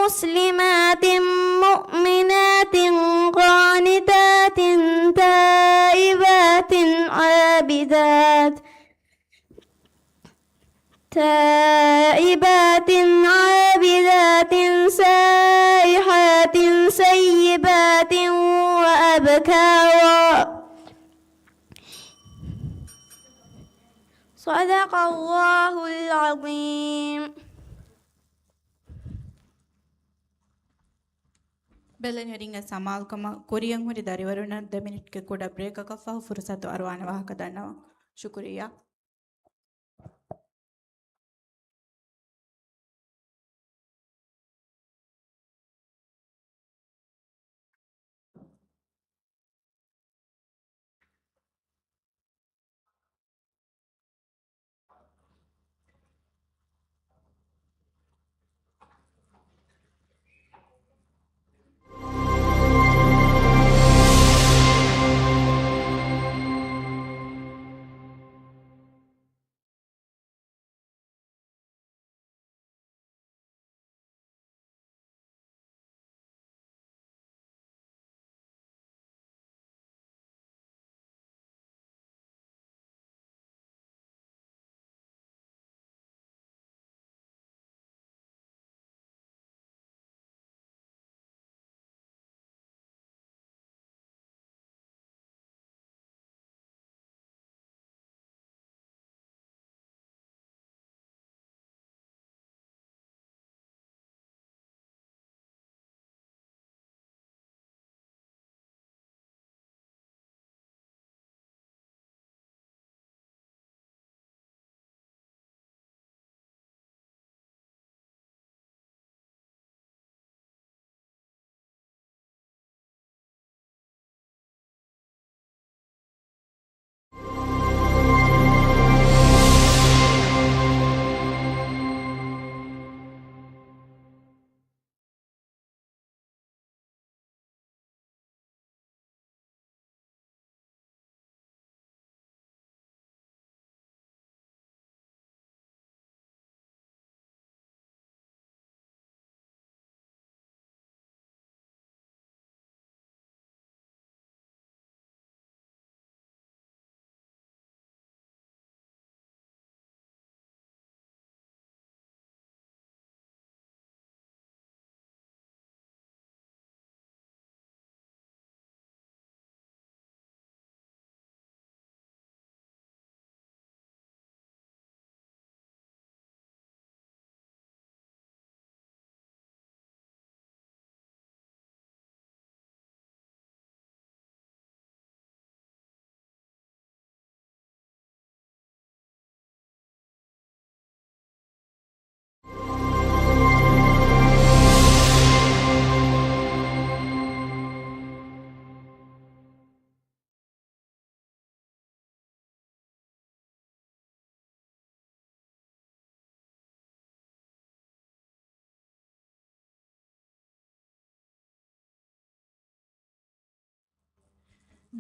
مسلمات مؤمنات قانتات تائبات عابدات سائحات سيبات وأبكارا. صدق الله العظيم. ಬೆಲ್ಲನೆರಿಂಗ ಸಮಾಲ್ಕಮ ಕೊರಿಯಂ ಹುರಿ ದರಿವರುಣ 10 ಮಿನಿಟ್ಗೆ ಕೂಡ ಬ್ರೇಕ್ ಕಫಾ ಫುರ್ಸತು ಅರ್ವಾನ ವಾಹಕ ದಣ್ಣವ ಶುಕ್ರಿಯಾ.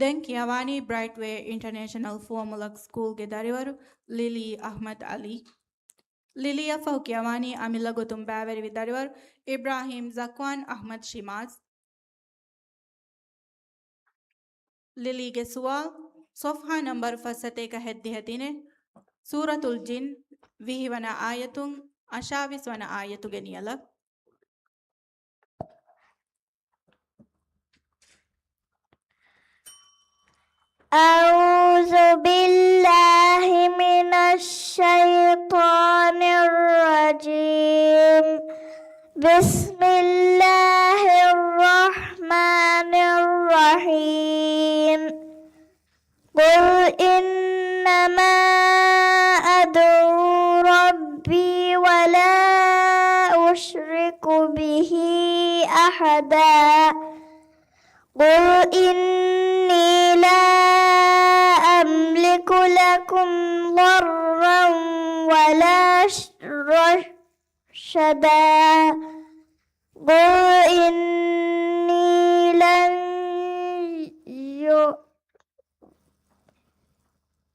ದೆಂಕಿಯವಾನಿ ಬ್ರೈಟ್ ವೇ ಇಂಟರ್ನ್ಯಾಷನಲ್ ಫಾರ್ಮುಲಕ್ ಸ್ಕೂಲ್ಗೆ ದರಿವರು ಲಿಲಿ ಅಹ್ಮದ್ ಅಲಿ. ಲಿಲಿಯ ಫೌಕಿಯವಾನಿ ಅಮಿಲ ಗೊತುಂ ಬ್ಯಾವೆರಿ ದರಿವರು ಇಬ್ರಾಹಿಂ ಜಕ್ವಾನ್ ಅಹ್ಮದ್ ಶಿಮಾಜ್. ಲಿಲಿಗೆ ಸುವಾಲ್ ಸೊಫ್ಹಾ ನಂಬರ್ ಫಸತೇಕ ಹೆದ್ದಿ ಹೆದಿನೆ ಸೂರತುಲ್ ಜಿನ್ ವಿಹಿವನ ಆಯತುಂ ಅಶಾವಿಸ್ವನ ಆಯತುಗೆ ನಿಯಲ. أعوذ بالله من الشيطان الرجيم. بسم الله الرحمن الرحيم. قل إنما أدعو ربي ولا أشرك به أحدا. قل إني لا أملك لكم ضرا ولا رشدا. قل إني لن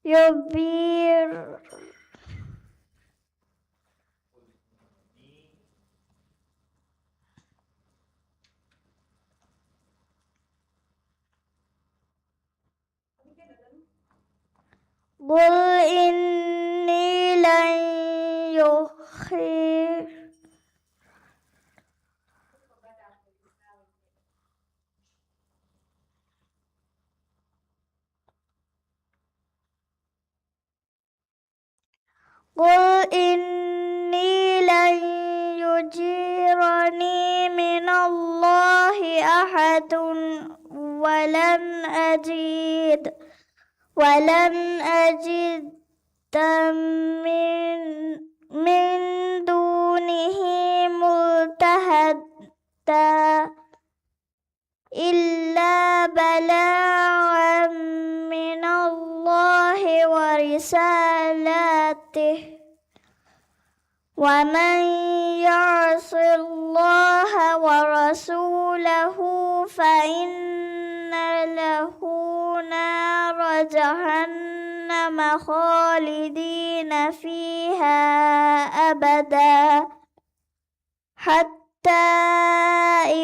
يبير قل إني لن يخير قل إني لن يجيرني من الله أحد ولن أجد من دونه ملتحدا إلا بلاغا من الله ورسالاته. ومن يعص الله ورسوله فإن له نار جهنم خالدين فيها أبدا حتى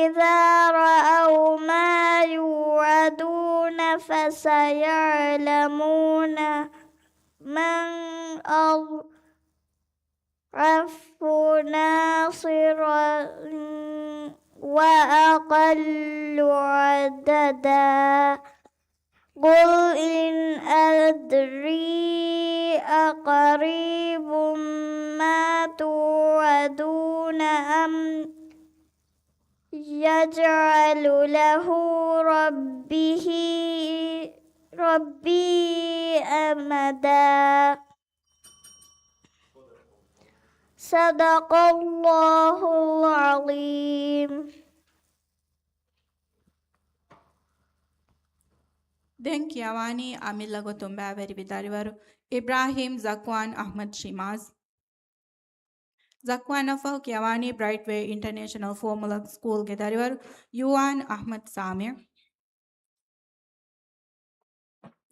إذا رأوا ما يوعدون فسيعلمون من أضعف ناصرا وأقل عددا. قل إن أدري أقريب ما توعدون أم يجعل له ربي أمدا. صدق الله العظيم. ದೆಂಕಿಯವಾನಿ ಅಮಿಲ ಗೊತುಂ ಬ್ಯಾವೆರಿ ದರಿವರು ಇಬ್ರಾಹಿಂ ಜಕ್ವಾನ್ ಅಹ್ಮದ್ ಶಿಮಾಜ್. ಜಕ್ವಾನ್ ಫೌಕಿಯವಾನಿ ಬ್ರೈಟ್ ವೇ ಇಂಟರ್ನ್ಯಾಷನಲ್ ಫಾರ್ಮುಲಕ್ ಸ್ಕೂಲ್ಗೆ ದರಿವರು ಯುವಾನ್ ಅಹ್ಮದ್ ಸಾಮಿರ್.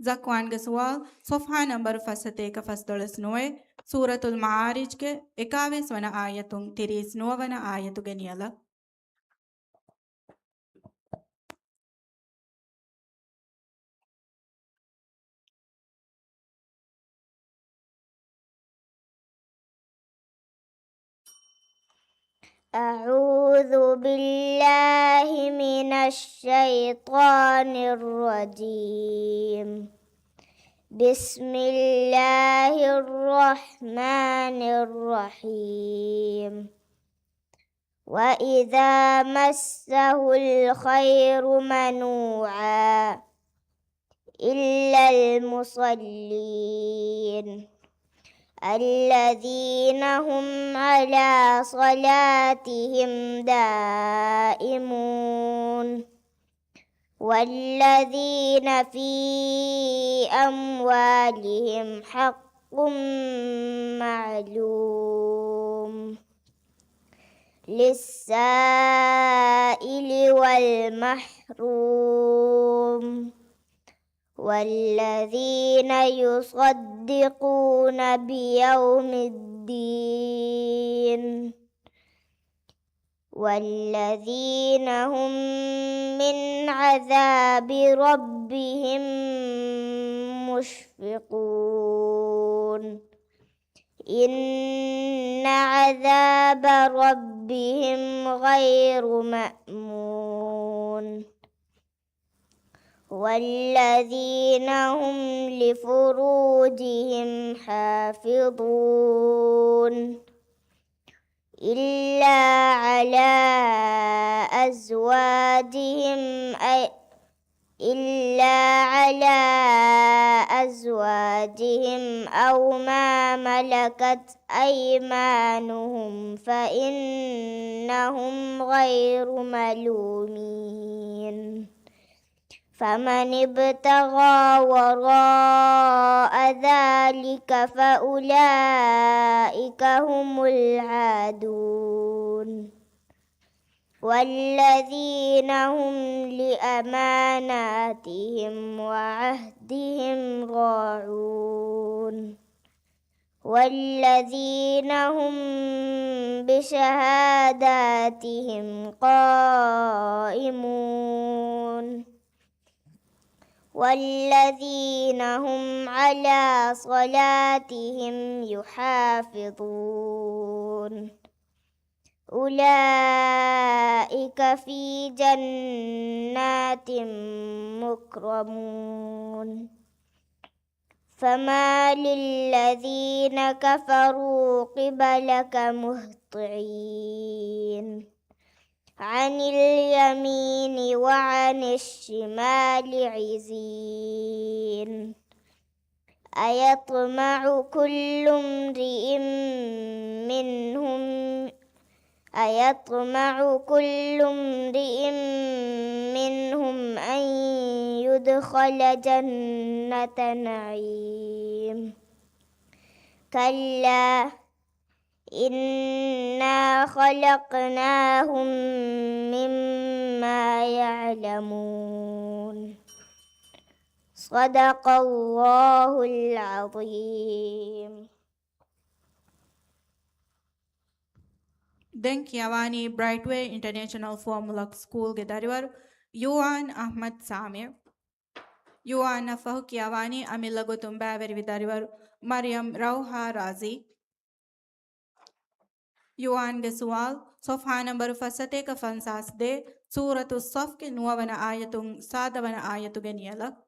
ಜಕ್ವಾನ್ಗೆ ಸುವಾಲ್ ಸೊಫ್ಹಾ ನಂಬರ್ ಫಸತೇಕ ಫಸ್ದೊಳಸ್ನುವೆ ಸೂರತುಲ್ ಮಾರಿಜ್ಗೆ 21ವನ ಆಯತುಂ 39ವನ ಆಯತುಗೆ ನಿಯಲ. أعوذ بالله من الشيطان الرجيم. بسم الله الرحمن الرحيم. وإذا مسه الخير منوعا إلا المصلين الذين هم على صلاتهم دائمون والذين في أموالهم حق معلوم للسائل والمحروم والذين يصدقون بيوم الدين والذين هم من عذاب ربهم مشفقون إن عذاب ربهم غير مأمون والذين هم لفروجهم حافظون إلا على أزواجهم أو ما ملكت أيمانهم فإنهم غير ملومين فمن ابتغى وراء ذلك فأولئك هم العادون والذين هم لأماناتهم وعهدهم راعون والذين هم بشهاداتهم قائمون والذين هم على صلاتهم يحافظون أولئك في جنات مكرمون فما للذين كفروا قبلك مهطعين عن اليمين وعن الشمال عزين أيطمع كل امرئ منهم أن يدخل جنة نعيم كلا إنا خلقناهم مما يعلمون صدق الله العظيم. Den Kiawani Brightway International Formula School Gedarivar Yuan Ahmad Samir Yuan Fahu Kiawani Amilagutum Baveri Vidarivar Mariam Rauha Razi Yuan के सवाल सफ़हा नंबर फसते का फंसास दे सूरत सफ़ के नुआवन आयतुं सादवन आयतु गनियलक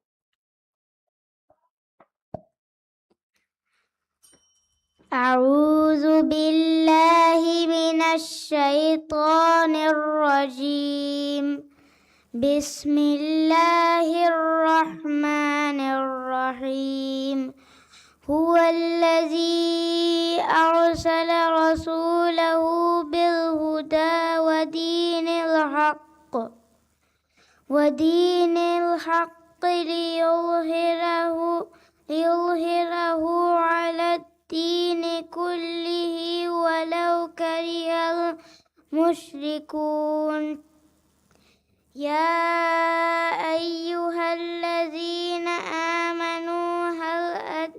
أعوذ بالله من الشيطان الرجيم بسم الله الرحمن الرحيم هو الذي أرسل رسوله بالهدى ودين الحق ليظهره على الدين كله ولو كره المشركون يا أيها الذين آمنوا هل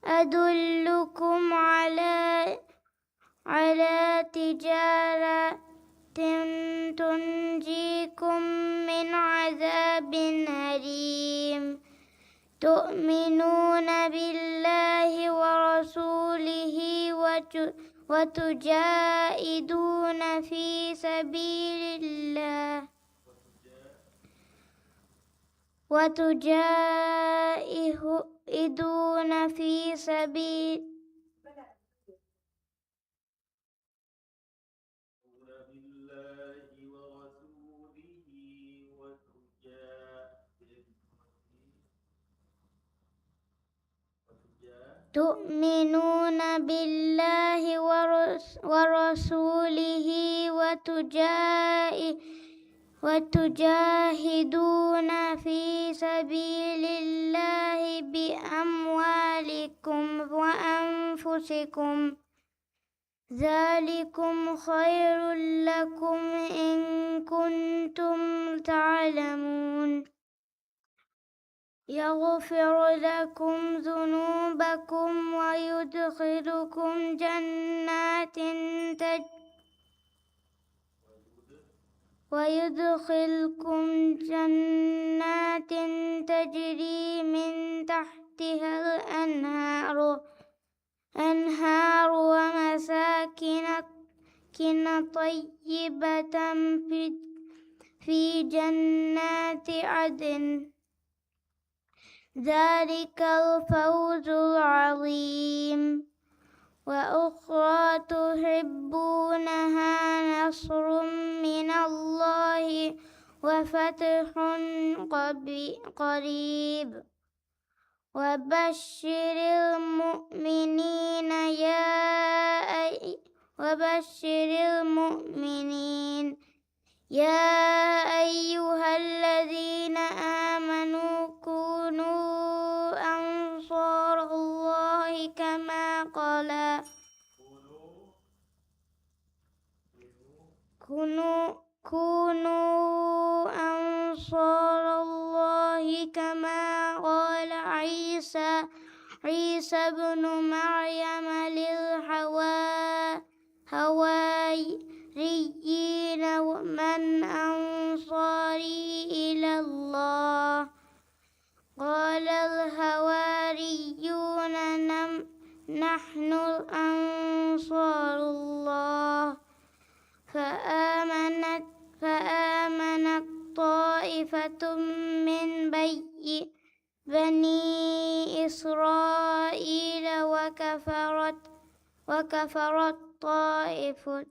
أدلكم على تجارة تنجيكم من عذاب أليم تؤمنون بالله ورسوله وتجاهدون في سبيل الله تؤمنون بالله ورسوله وتجاهدون في سبيل الله بأموالكم وأنفسكم ذلكم خير لكم إن كنتم تعلمون يغفر لكم ذنوبكم ويدخلكم جنات تجري من تحتها الأنهار ومساكن طيبة في جنات عدن ذلك الفوز العظيم وأخرى تحبونها نصر من الله وفتح قريب وبشر المؤمنين يا أيها الذين آمنوا كونوا أنصار الله كما قال عيسى ابن مريم للحواريين من أنصاري إلى الله قال الحواريون نحن أنصار الله فآمنت طائفة من بني إسرائيل وكفرت طائفة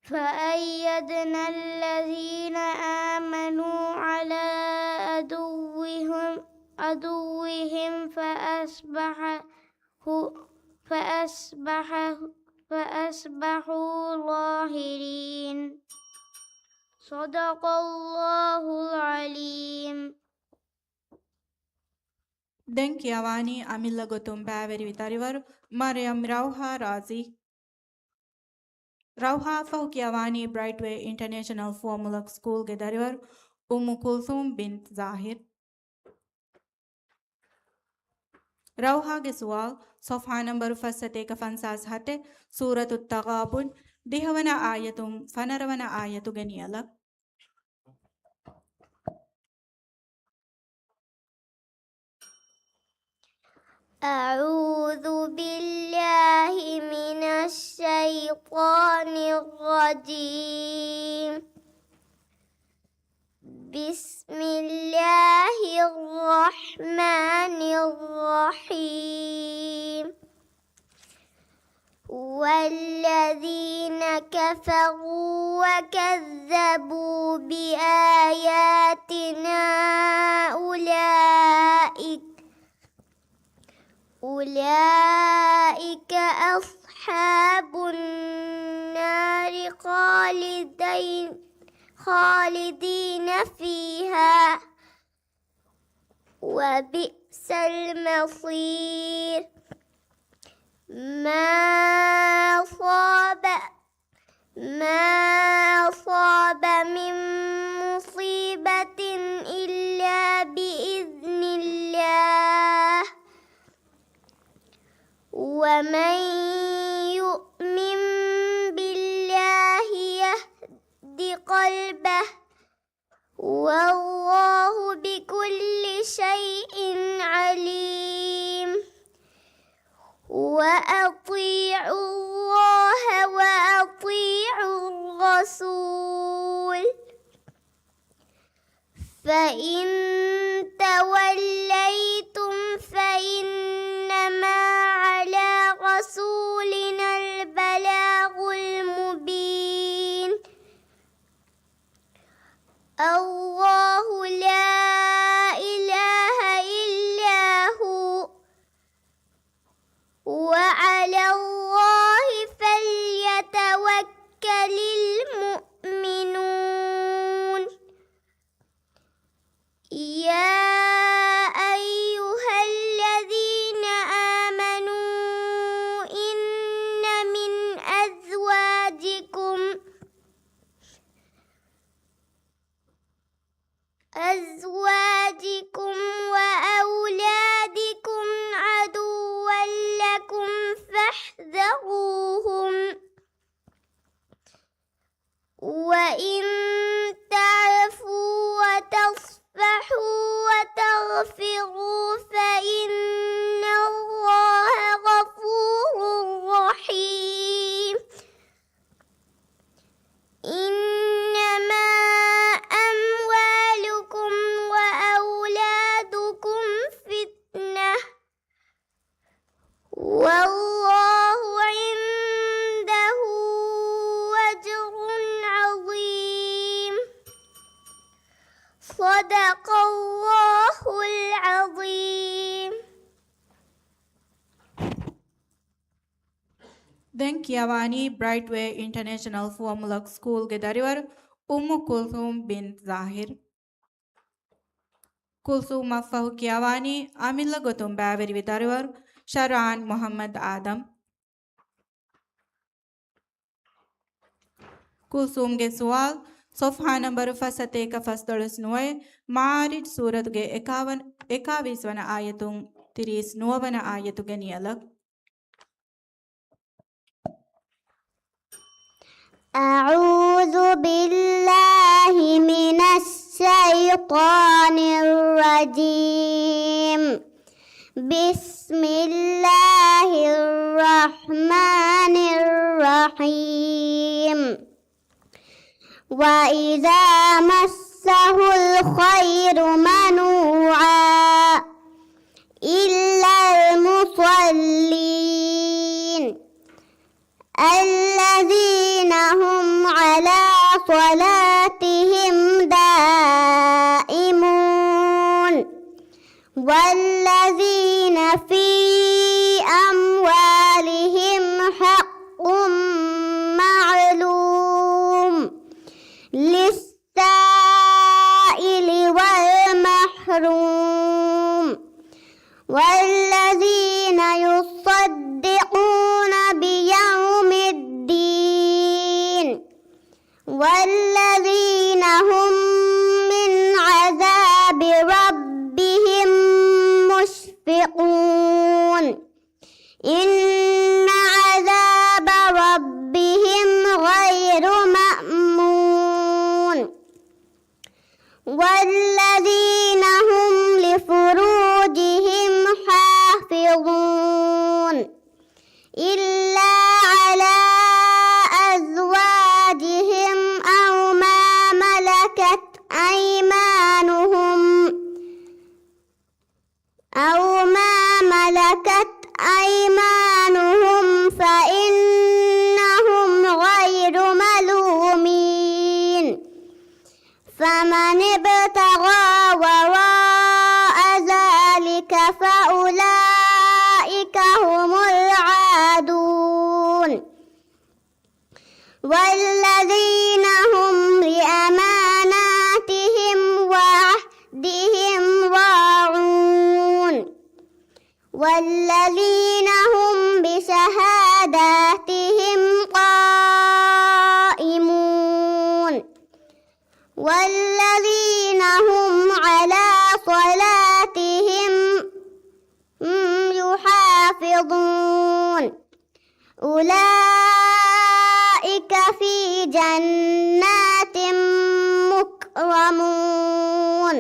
فأيدنا الذين آمنوا على عدوهم فأصبحوا ظاهرين صدق الله العليم Denki awani amilla gotum baveri vitarivaru Mariam Rauha Razi Rauha Fahuki awani Brightway International Formula School ge darivaru Kulthum bint Zahir Rauha ge sual Sofha number fasate ka fansas hate Suratut Taghabun Dihavana ayatum Fanaravana ayatu geniyala أعوذ بالله من الشيطان الرجيم بسم الله الرحمن الرحيم والذين كفروا وكذبوا بآياتنا أولئك أصحاب النار خالدين فيها وبئس المصير ما أصاب من مصيبة إلا بإذن الله ومن يؤمن بالله يهد قلبه والله بكل شيء عليم وأطيعوا الله وأطيعوا الرسول فإن توليتم فإنما على رسولنا البلاغ المبين الله لا إله إلا هو وعلى الله فليتوكل المؤمنون تقصروا فإن الله غفور رحيم إنما أموالكم وأولادكم فتنة والله عنده أجر عظيم صدق الله العظيم. Den Kiawani Brightway International Formula School ge darivar Kulthum bin Zahir. Kulthum Fahu Kiawani Amilla Gotum Baveri Vidarivar Sharan Muhammad Adam. Kulthum ge sual Sofha number Fasate ka Fasdolas Noe Marid Surat ge Ekaviswana Ayatung Tiris Novana Ayatu Genialak. أعوذ بالله من الشيطان الرجيم بسم الله الرحمن الرحيم وإذا مسه الخير منوعا إلا المصلين الذين هم على صلاتهم دائمون والذين في أموالهم حق معلوم للسائل والمحروم والذين يصدقون بيوم الدين والذين هم من عذاب ربهم مشفقون إن عذاب ربهم غير مأمون والذين هم لفروجهم حافظون إلا على أزواجهم أو ما ملكت أيمانهم فإنهم غير ملومين فمن ابتغى وراء ذلك فأولئك هم العادون والذين هم لأماناتهم وعهدهم راعون والذين هم بشهاداتهم قائمون والذين هم على صلاتهم يحافظون أولئك في جنات مكرمون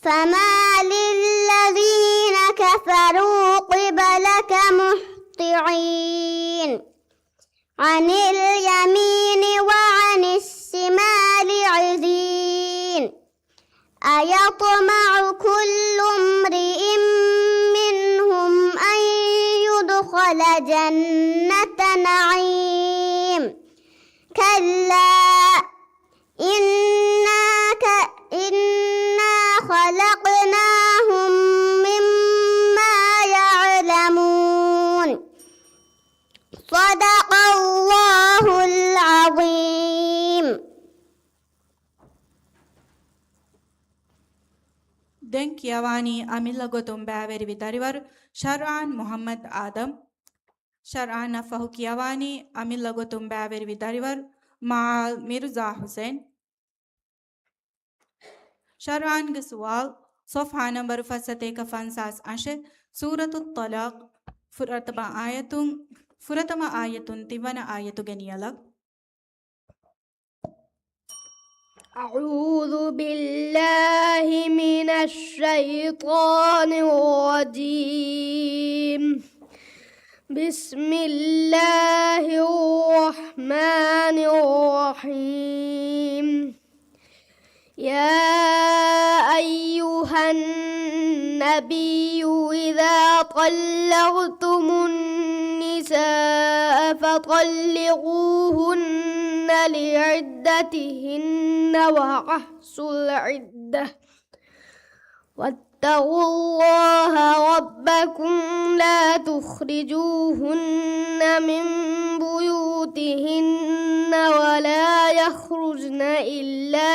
فما للذين كفروا قبلك مهطعين عن اليمين وعن الشمال عزين أيطمع كل امرئ منهم أن يدخل جنة نعيم كلا إنا خلقناهم مما يعلمون صدق الله العظيم. Den Kiawani Amilla Gotum Baveri Vidarivar Sharan Muhammad Adam. Sharan Fahu Kiawani Amilla Gotum Baveri Vidarivar Maal Mirza Hussein. Sharan Giswal Sofha number Fasate Kafansas Ashe Suratul Talaq Furatama Ayatun Tivana Ayatu Genialak. أعوذ بالله من الشيطان الرجيم. بسم الله الرحمن الرحيم. يا أيها النبي إذا طلقتم النساء فطلقوهن لعدتهن وأحصوا العدة واتقوا الله ربكم لا تخرجوهن من بيوتهن ولا يخرجن إلا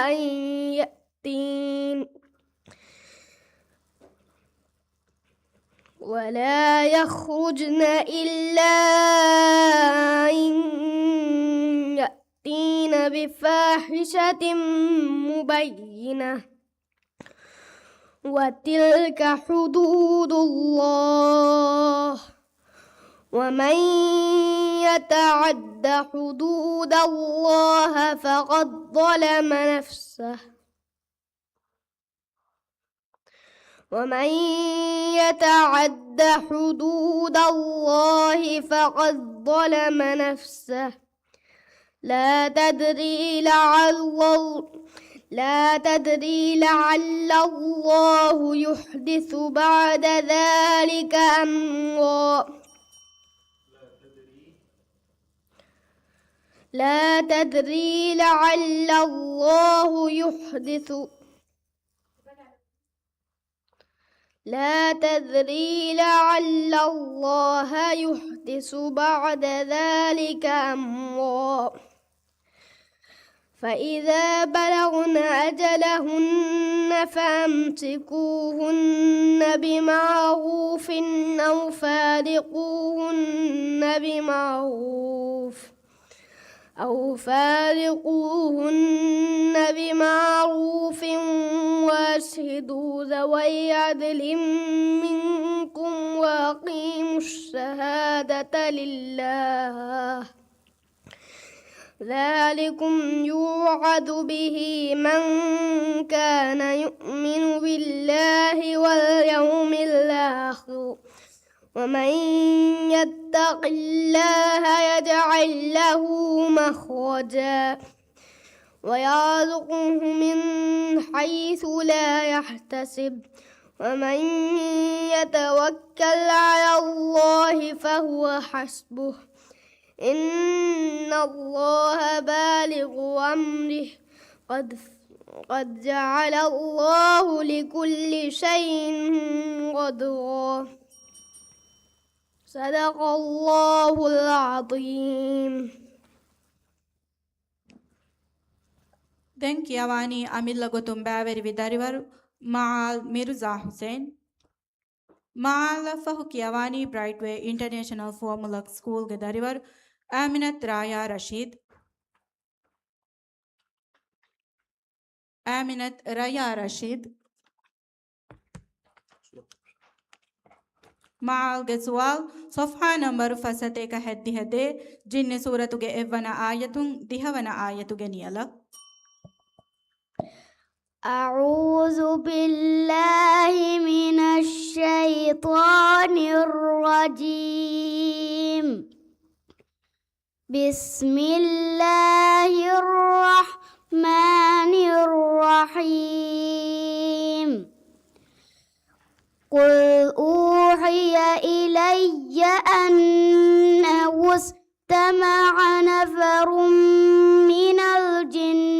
أن يأتين بفاحشة مبينة وتلك حدود الله ومن يتعد حدود الله فقد ظلم نفسه ومن يتعد حدود الله فقد ظلم نفسه لا تدري لعل الله يحدث بعد ذلك أمرا لا تدري لعل الله يحدث بعد ذلك أمرا فإذا بلغن أجلهن فأمسكوهن بمعروف أو فارقوهن بمعروف واشهدوا ذوي عدل منكم وأقيموا الشهادة لله ذلكم يوعظ به من كان يؤمن بالله واليوم الآخر ومن يتق الله يجعل له مخرجا ويرزقه من حيث لا يحتسب ومن يتوكل على الله فهو حسبه إن الله بالغ أمره قد جعل الله لكل شيء قدرا صدق الله العظيم. Den Kiawani Amilla Gotumbaveri Vidarivaru Maal Mirza Hussein Maal Fahu Kiawani Brightway International Formula School Gedarivaru Aminat Raya Rashid معال سوال صفحة نمبر فساتيك هدي جن سورة إفنا آية دهونا آية نيالا. أعوذ بالله من الشيطان الرجيم. بسم الله الرحمن الرحيم. قل أوحي إلي أنه استمع نفر من الجن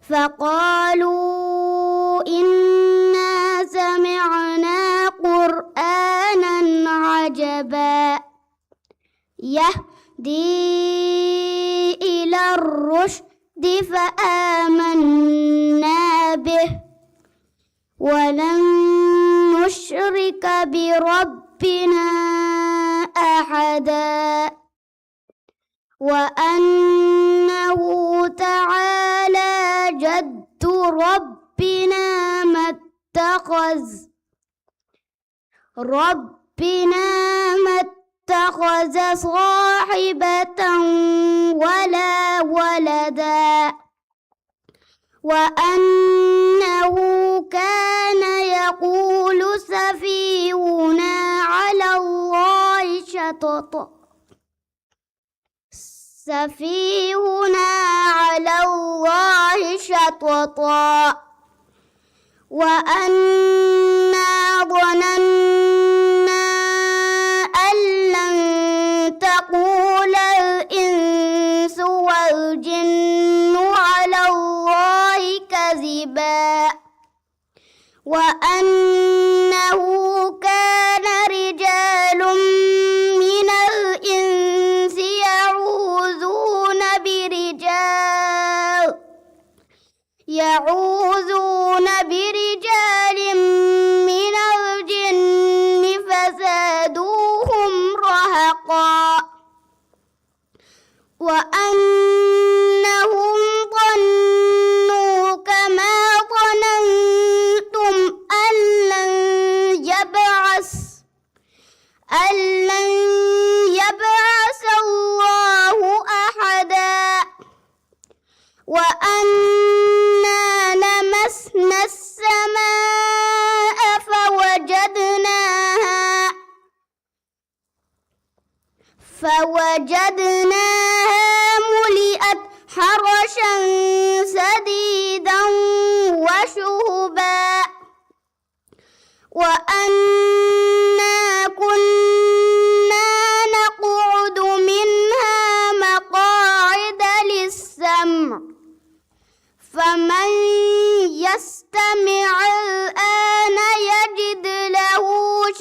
فقالوا إنا سمعنا القرآن عجبا يهدي إلى الرشد فآمنا به ولن نشرك بربنا أحدا وأنه تعالى جد ربنا ما اتخذ صاحبة ولا ولدا وأنه كان يقول سفيهنا على الله شططا وأنا ظننا أن لن تقول الإنس والجن على الله كذبا وأنه كان رجال من الإنس يعوذون برجال من الجن فزادوهم رهقا وأنهم ظنوا كما ظننتم أن لن يبعث الله أحدا وأنا لمسنا السماء فوجدناها ملئت حرسا شديدا وشهبا وأنا كنا نقعد منها مقاعد للسمع فمن يستمع الآن يجد له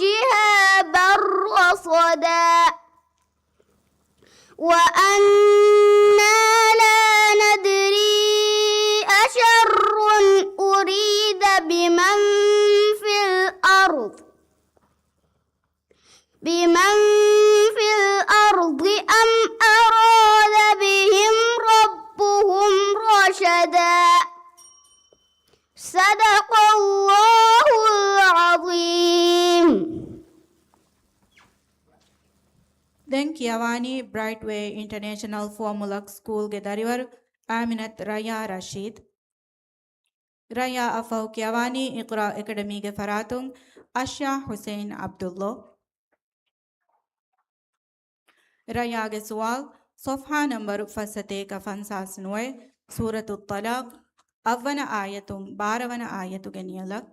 شهابا رصدا وأنا لا ندري أشر أريد بمن في الأرض أم أراد بهم ربهم رشدا صدق الله العظيم. ದೆನ್ ಕಿಯವಾನಿ bright way international ಫಾರ್ಮುಲಕ್ ಸ್ಕೂಲ್ಗೆ ದರಿವರು ಆಮಿನತ್ ರಯಾ ರಶೀದ್ ರಯಾ ಅಫೌ ಕಿಯವಾನಿ ಇಕ್ರಾ ಅಕಾಡೆಮಿಗೆ ಫರಾತುಂ ಅಶ್ಯಾ ಹುಸೇನ್ ಅಬ್ದುಲ್ಲೋ ರಯಾಗೆ ಸುವಾಲ್ ಸೊಫ್ಹಾ ನಂಬರ್ ಫಸತೆ ಕಫನ್ಸಾಸ್ನುವೆ ಸೂರತು ತಲಾಕ್ ಅವ್ವನ ಆಯತುಂ ಬಾರವನ ಆಯತುಗೆ ನಿಯಲಕ್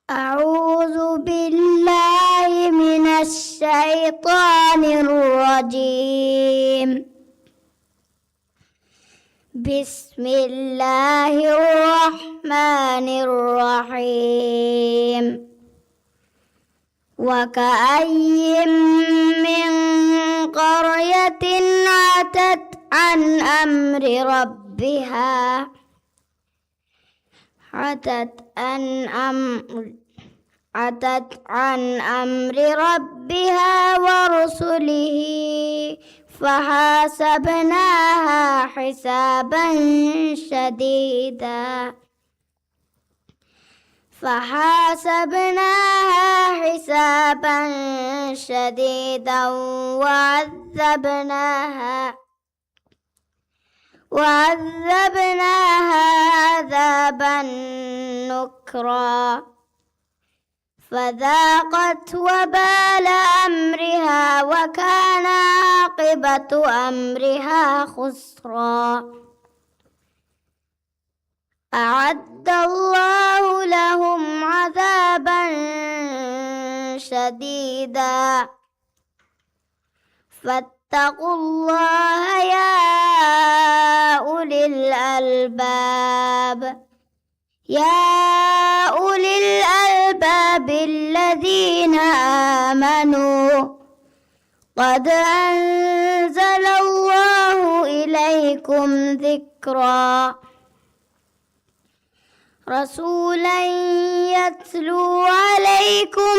أعوذ بالله من الشيطان الرجيم. بسم الله الرحمن الرحيم. وكأي من قرية عتت عن أمر ربها ورسله فحاسبناها حسابا شديدا وعذبناها عذابا نكرا فذاقت وبال أمرها وكان عاقبة أمرها خسرا. أعد الله لهم عذابا شديدا فاتقوا الله يا أولي الألباب الذين آمنوا قد أنزل الله إليكم ذكرا. رسولا يتلو عليكم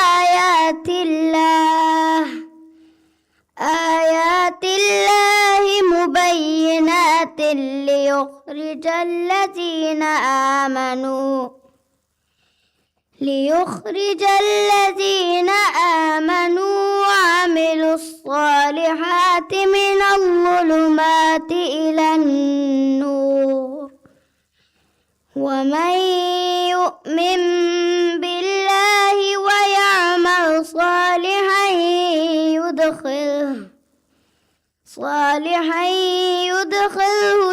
آيات الله مبينات ليخرج الذين آمنوا وعملوا الصالحات من الظلمات إلى النور ومن يؤمن بالله ويعمل صالحا يدخله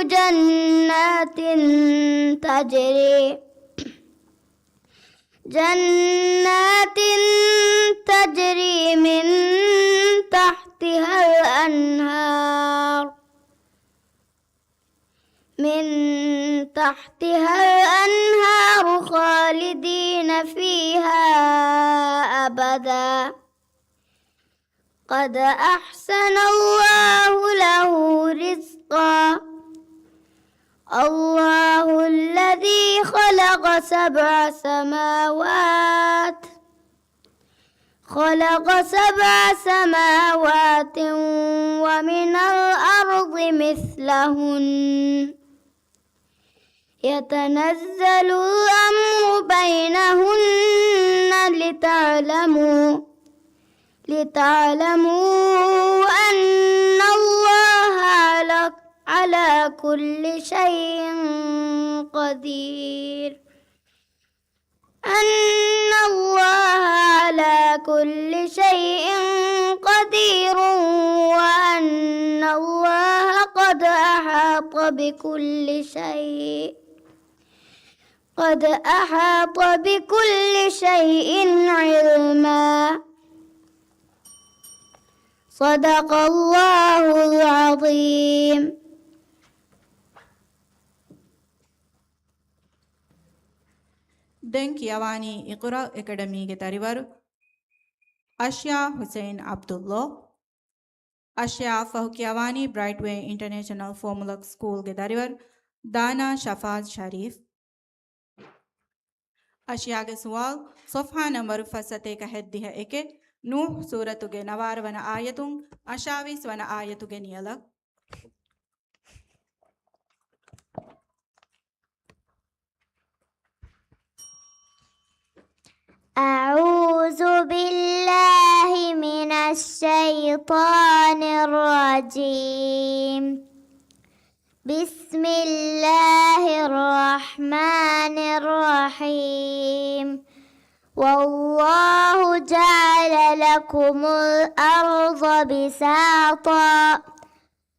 جنات تجري من تحتها الأنهار خالدين فيها أبدا قد أحسن الله له رزقا الله الذي خلق سبع سماوات ومن الأرض مثلهن يتنزل الأمر بينهن لتعلموا أن الله على كل شيء قدير وأن الله قد أحاط بكل شيء علما صدق الله العظيم. ದೆನ್ ಕಿಯವಾನಿ ಇಕ್ರಾ ಅಕಾಡೆಮಿಗೆ ತರಿವರು ಅಶ್ಯಾ ಹುಸೈನ್ ಅಬ್ದುಲ್ಲೋ ಅಶ್ಯಾ ಫಹು ಕಿಯವಾನಿ ಬ್ರೈಟ್ ವೇ ಇಂಟರ್ನ್ಯಾಷನಲ್ ಫಾರ್ಮುಲಕ್ ಸ್ಕೂಲ್ಗೆ ತರಿವರು ದಾನಾ ಶಫಾಜ್ ಶರೀಫ್ ಅಶ್ಯಾಗೆ ಸುವಾಲ್ ಸೊಫಾ ನಂಬರ್ ಫಸತೆ ಕಹೆದ್ದಿಹ ಎಕೆ ನೂಹ್ ಸೂರತುಗೆ ನವಾರವನ ಆಯತುಂ ಅಶಾವೀಸ್ ವನ ಆಯತುಗೆ ನಿಯಲಕ್ أعوذ بالله من الشيطان الرجيم بسم الله الرحمن الرحيم والله جعل لكم الأرض بساطا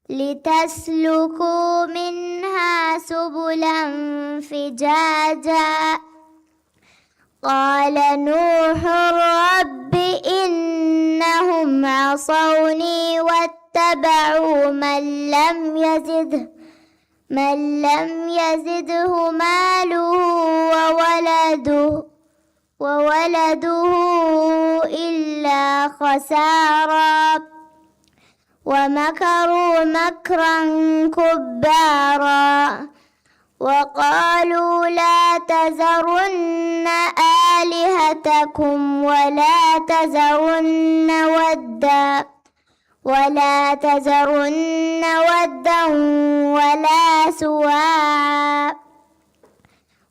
لتسلكوا منها سبلا فجاجا قال نوح رب إنهم عصوني واتبعوا من لم يزده ماله وولده إلا خسارا ومكروا مكرا كبارا وقالوا لا تذرن آلهتكم ولا تذرن ودا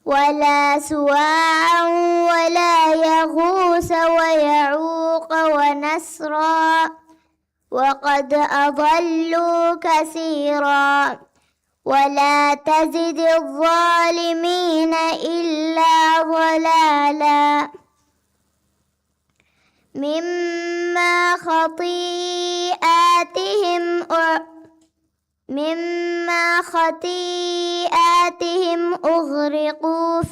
ولا سواعا ولا يغوث ويعوق ونسرا وقد أضلوا كثيرا ولا تزد الظالمين إلا ضلالا مما خطيئاتهم أغرقوا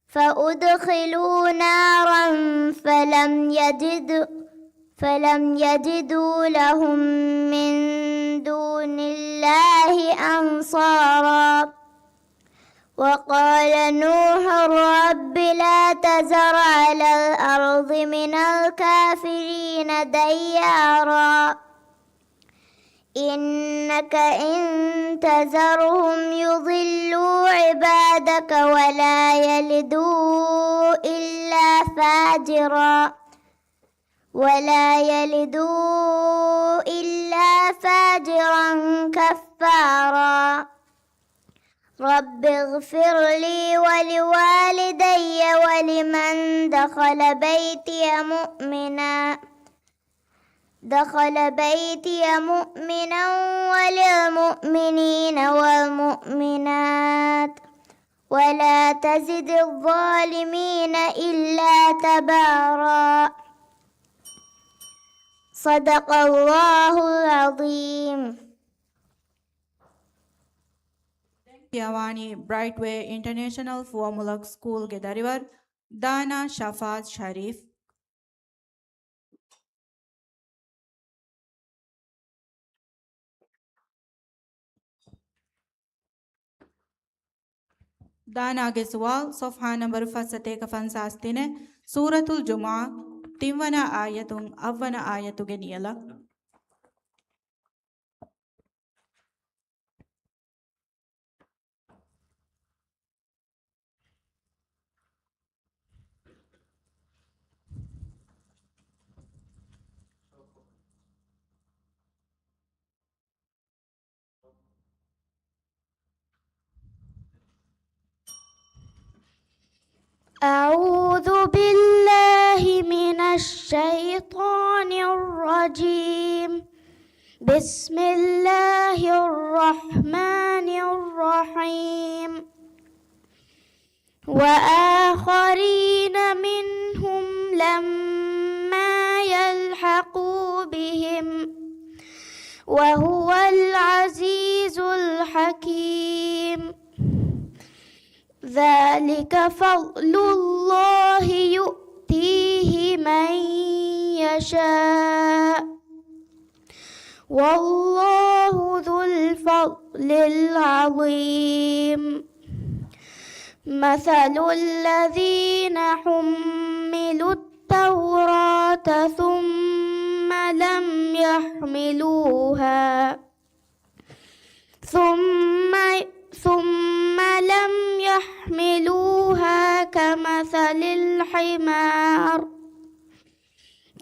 فأدخلوا نارا فلم يجدوا لهم من دون الله أنصارا وقال نوح رب لا تذر على الأرض من الكافرين ديارا إنك إن تذرهم يضلوا عبادك ولا يلدوا إلا فاجرا كفارا رب اغفر لي ولوالدي ولمن دخل بيتي مؤمنا وللمؤمنين والمؤمنات ولا تزد الظالمين إلا تبارا صدق الله العظيم. ಪಿಯವಾಣಿ ಬ್ರೈಟ್ ವೇ ಇಂಟರ್ನ್ಯಾಷನಲ್ ಫಾರ್ಮುಲಕ್ ಸ್ಕೂಲ್ಗೆ ದರಿವರ್ ದಾನಾ ಶಫಾಜ್ ಶರೀಫ್ ದಾನಾಗೆ ಸುವಾಲ್ ಸೊಫಾ ನಂಬರ್ ಫಸತೆ ಕಫನ್ ಸಾಸ್ತಿನೆ ಸೂರತುಲ್ ಜುಮಾ ತಿಂವನ ಆಯತುಂ ಅವ್ವನ ಆಯತುಗೆ ನಿಯಲ أعوذ بالله من الشيطان الرجيم. بسم الله الرحمن الرحيم. وآخرين منهم لما يلحقوا بهم وهو العزيز الحكيم. ذلك فضل الله يؤتيه من يشاء والله ذو الفضل العظيم. مثل الذين حملوا التوراة ثم لم يحملوها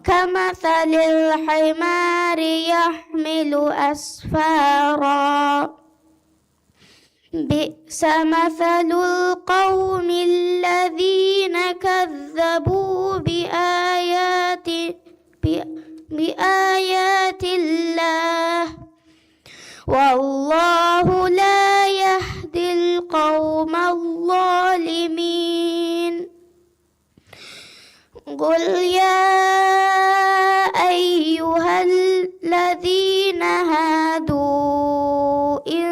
كمثل الحمار يحمل أسفارا. بئس مثل القوم الذين كذبوا بآيات الله والله لا يهدي القوم الظالمين. قل يا أيها الذين هادوا إن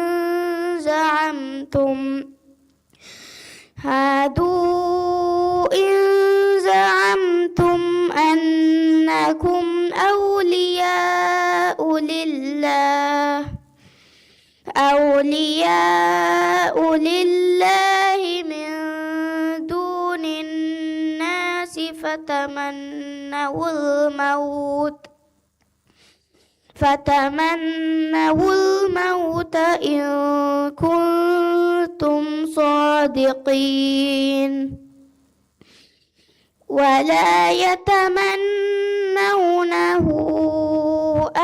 زعمتم أنكم أولياء لله من دون الناس فتمنوا الموت إن كنتم صادقين ولا يتمنونه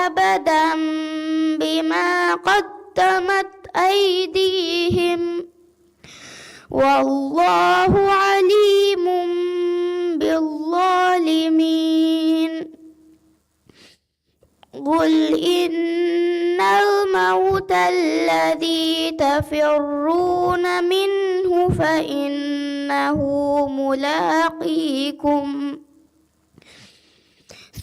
أبدا بما قدمت أيديهم والله عليم بالظالمين. قل إن الموت الذي تفرون منه فإنه ملاقيكم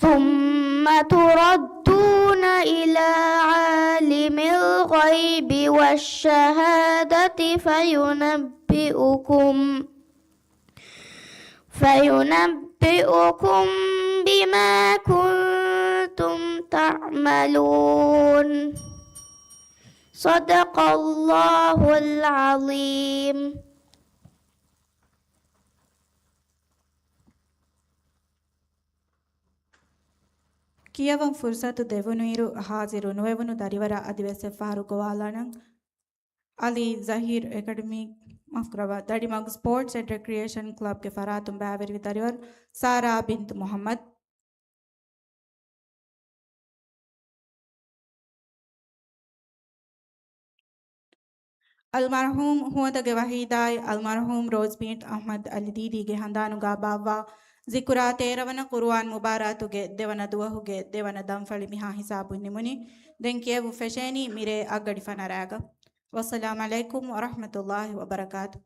ثم تردون إلى عالم الغيب والشهادة فينبئكم بما كنتم تعملون. صدق الله العظيم. ಕಿಯವಂ ಫುರ್ಸತು ದೆವನುಯಿರು ಹಾಜಿರು ನುವೆವನು ದರಿವರ ಅದಿವೆಸೆ ಫಾರು ಗೋವಾಲನಂ ಅಲಿ ಜಹೀರ್ ಅಕಾಡೆಮಿ ಮಫ್ಕ್ರವ ದಡಿಮಗ್ ಸ್ಪೋರ್ಟ್ಸ್ ಅಂಡ್ ರೆಕ್ರಿಯೇಷನ್ ಕ್ಲಬ್ಗೆ ಫರಾತುಂ ಬ್ಯಾವೆರಿ ದರಿವರ್ ಸಾರಾ ಬಿಂತ್ ಮೊಹಮ್ಮದ್ ಅಲ್ಮರ್ಹೂಮ್ ಹುವದಗೆ ವಹೀದಾಯ್ ಅಲ್ಮರ್ಹೂಮ್ ರೋಜ್ಬೀಟ್ ಅಹ್ಮದ್ ಅಲಿ ದೀದಿಗೆ ಹಂದಾನುಗಾ ಬಾವ್ವಾ ಜಿಕುರಾ ತೇರವನ ಕುರ್ಆನ್ ಮುಬಾರಾತುಗೆ ದೆವನ ದುವಹುಗೆ ದೆವನ ದಂಫಳಿ ಮಿಹಾ ಹಿಸಾಬು ನಿಮುನಿ ದೆಂಕಿಯವು ಫೆಶೇನಿ ಮಿರೆ ಅಗ್ಗಡಿ ಫನರಾಗ ವಸ್ಸಲಾಮ್ ಅಲೈಕುಂ ವರಹಮತುಲ್ಲಾಹಿ ವಬರಕಾತು